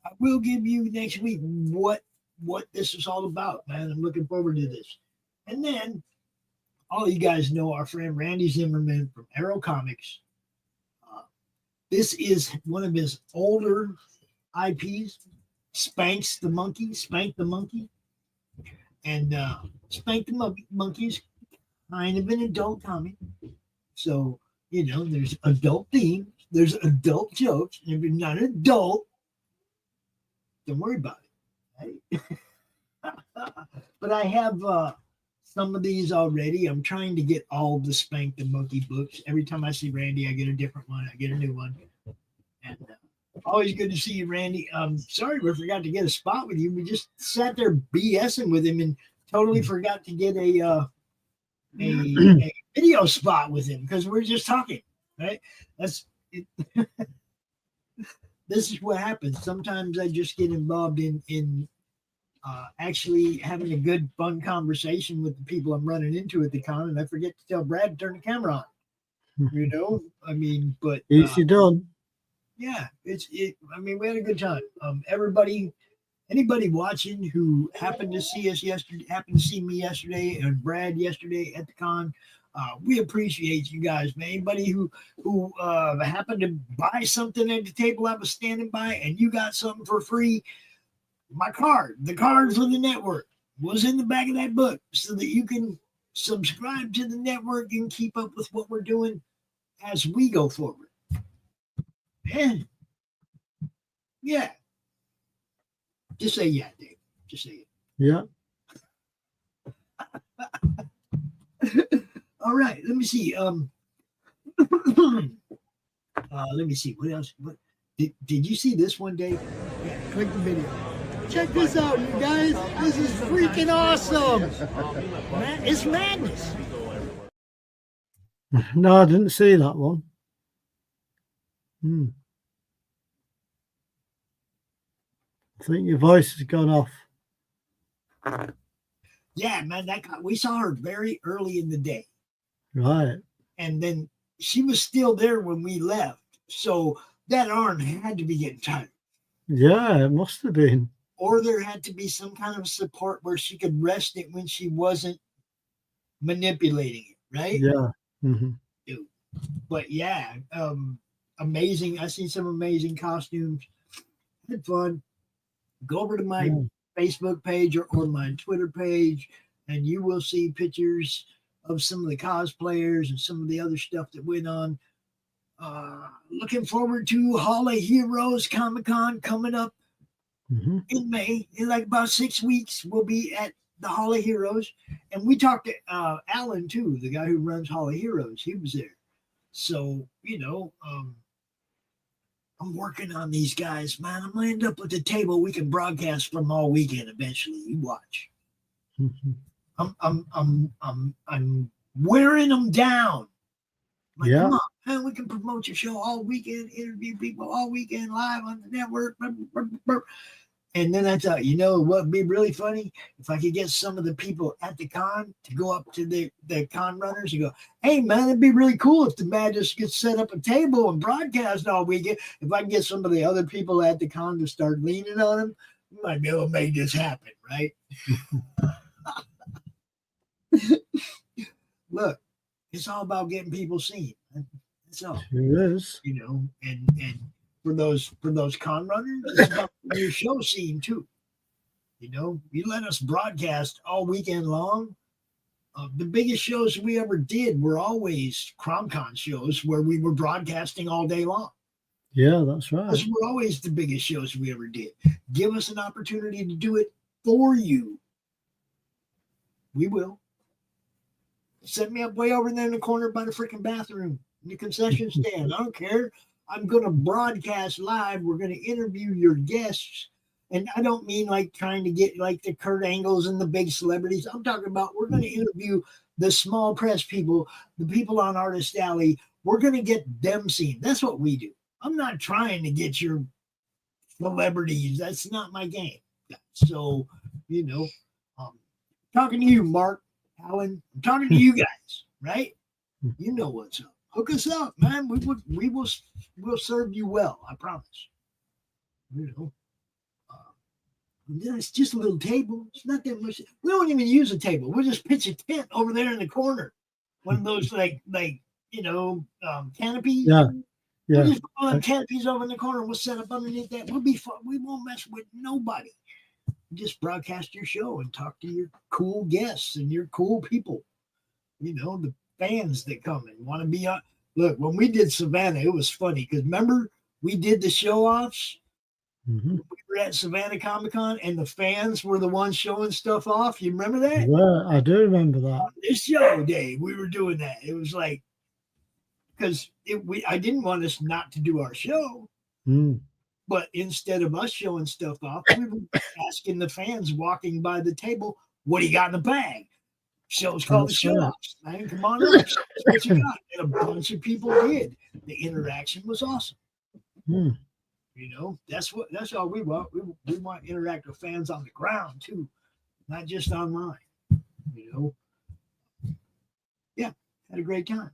S3: I will give you next week what this is all about, man. I'm looking forward to this. And then all you guys know our friend Randy Zimmerman from Arrow Comics. This is one of his older IPs, Spank the Monkey. And Spank the Monkey's kind of an adult comic. So, there's adult themes, there's adult jokes. And if you're not an adult, don't worry about it. Right? But I have some of these already. I'm trying to get all the Spank the Monkey books. Every time I see Randy, I get a different one. I get a new one. And always good to see you, Randy. Sorry we forgot to get a spot with you. We just sat there BSing with him and totally forgot to get a video spot with him because we're just talking, right? That's it. This is what happens. Sometimes I just get involved in actually having a good, fun conversation with the people I'm running into at the con, and I forget to tell Brad to turn the camera on. I mean, but
S4: Easy done.
S3: Yeah, we had a good time. Anybody watching who happened to see me yesterday, and Brad yesterday at the con, we appreciate you guys, man. Anybody who happened to buy something at the table I was standing by, and you got something for free, the card for the network was in the back of that book, so that you can subscribe to the network and keep up with what we're doing as we go forward. Man, yeah. Just say yeah, Dave. Just say it.
S4: Yeah.
S3: All right. Let me see. Let me see. What else? Did you see this one, Dave? Yeah. Click the video. Check this out, you guys. This is freaking awesome. It's madness.
S4: No, I didn't see that one. I think your voice has gone off.
S3: Yeah, man, we saw her very early in the day.
S4: Right.
S3: And then she was still there when we left. So that arm had to be getting tired.
S4: Yeah, it must have been.
S3: Or there had to be some kind of support where she could rest it when she wasn't manipulating it, right?
S4: Yeah.
S3: But yeah, amazing. I seen some amazing costumes. Had fun. Go over to my Facebook page or my Twitter page, and you will see pictures of some of the cosplayers and some of the other stuff that went on. Looking forward to Hall of Heroes Comic-Con coming up in May. In like about 6 weeks, we'll be at the Hall of Heroes. And we talked to Alan, too, the guy who runs Hall of Heroes. He was there. So, I'm working on these guys, man. I'm going to end up at the table we can broadcast from all weekend eventually. You watch. I'm wearing them down. Like, come on, man, we can promote your show all weekend, interview people all weekend live on the network. And then I thought, what would be really funny? If I could get some of the people at the con to go up to the con runners and go, hey, man, it'd be really cool if the Madness could set up a table and broadcast all weekend. If I can get some of the other people at the con to start leaning on them, we might be able to make this happen, right? Look, it's all about getting people seen. That's all.
S4: It is.
S3: And for those con runners, it's about your show scene too. You let us broadcast all weekend long. The biggest shows we ever did were always CromCon shows where we were broadcasting all day long.
S4: Yeah, that's right.
S3: Those were always the biggest shows we ever did. Give us an opportunity to do it for you. We will. Set me up way over there in the corner by the freaking bathroom, in the concession stand. I don't care. I'm going to broadcast live. We're going to interview your guests. And I don't mean like trying to get like the Kurt Angles and the big celebrities. I'm talking about we're going to interview the small press people, the people on Artist Alley. We're going to get them seen. That's what we do. I'm not trying to get your celebrities. That's not my game. So, talking to you, Mark, Alan, I'm talking to you guys, right? You know what's up. Hook us up, man. We'll serve you well. I promise. It's just a little table. It's not that much. We don't even use a table. We'll just pitch a tent over there in the corner. One of those canopies.
S4: Yeah.
S3: We'll just put all the canopies over in the corner. We'll set up underneath that. We'll be fun. We won't mess with nobody. Just broadcast your show and talk to your cool guests and your cool people. The fans that come and want to be on. Look, when we did Savannah, it was funny because remember we did the show-offs. We were at Savannah Comic-Con and the fans were the ones showing stuff off. You remember that?
S4: Yeah, I do remember that.
S3: On this show day, we were doing that. It was like, because I didn't want us not to do our show. But instead of us showing stuff off, we were asking the fans walking by the table, what do you got in the bag? Show's called the show-offs. Man, come on up. What you got? And a bunch of people did. The interaction was awesome. That's all we want. We want to interact with fans on the ground too, not just online. Yeah, had a great time.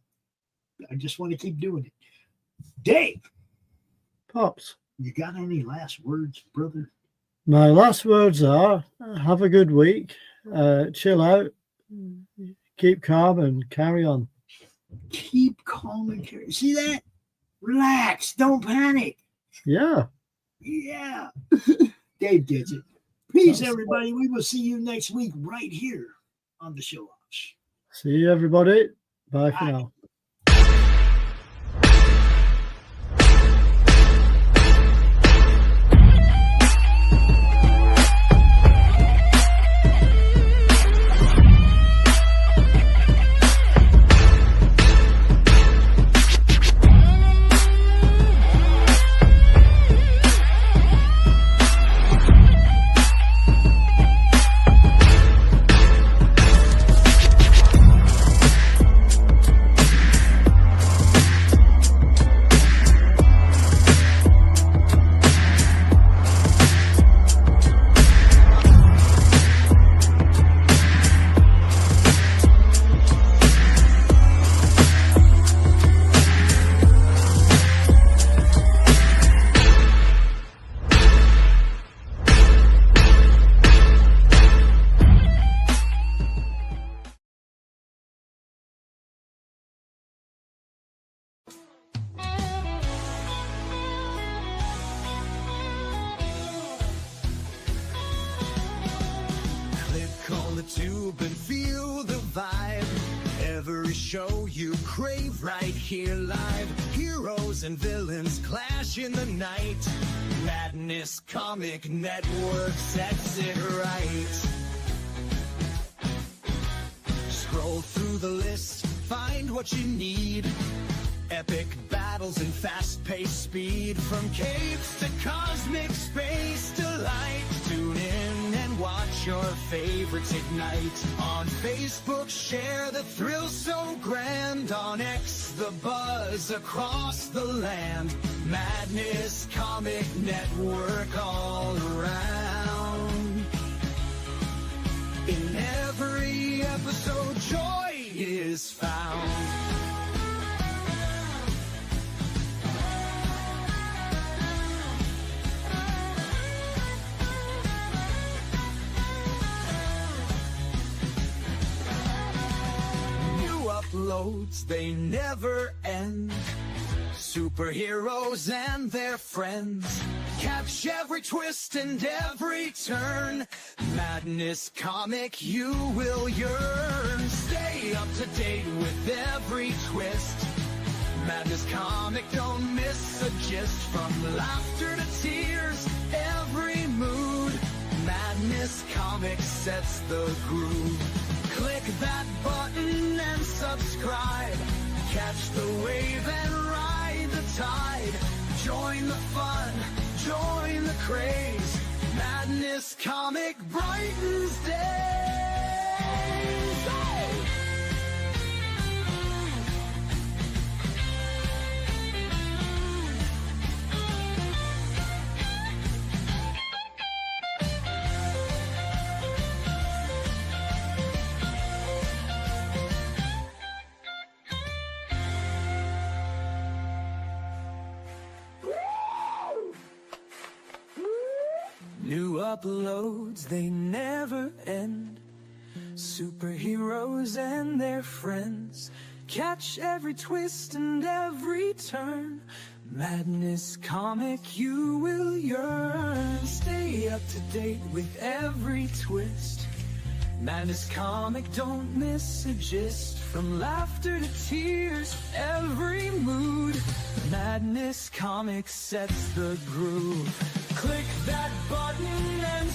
S3: I just want to keep doing it. Dave,
S4: Pops,
S3: you got any last words, brother?
S4: My last words are: have a good week, chill out, keep calm, and carry on.
S3: Keep calm and carry. See that? Relax. Don't panic.
S4: Yeah.
S3: Dave gets it. Peace, everybody. We will see you next week right here on the show-offs.
S4: See you, everybody. Bye for now.
S8: tube and feel the vibe. Every show you crave right here live. Heroes and villains clash. flash in the night. Madness Comic Network sets it right. Scroll through the list, find what you need. Epic battles and fast-paced speed. From capes to cosmic space delight. Tune in and watch your favorites ignite. On Facebook, share the thrill so grand. On X, the buzz across the land. Madness Comic Network all around. In every episode, joy is found. Uploads, they never end. Superheroes and their friends. Catch every twist and every turn. Madness Comic, you will yearn. Stay up to date with every twist. Madness Comic, don't miss a gist. From laughter to tears, every mood. Madness Comic sets the groove. Click that button and subscribe. Catch the wave and ride the tide. Join the fun, join the craze. Madness Comic brightens days. Hey! New uploads, they never end. Superheroes and their friends. Catch every twist and every turn. Madness Comic, you will yearn. Stay up to date with every twist. Madness Comic, don't miss a gist. From laughter to tears, every mood. Madness Comic sets the groove. Click that button and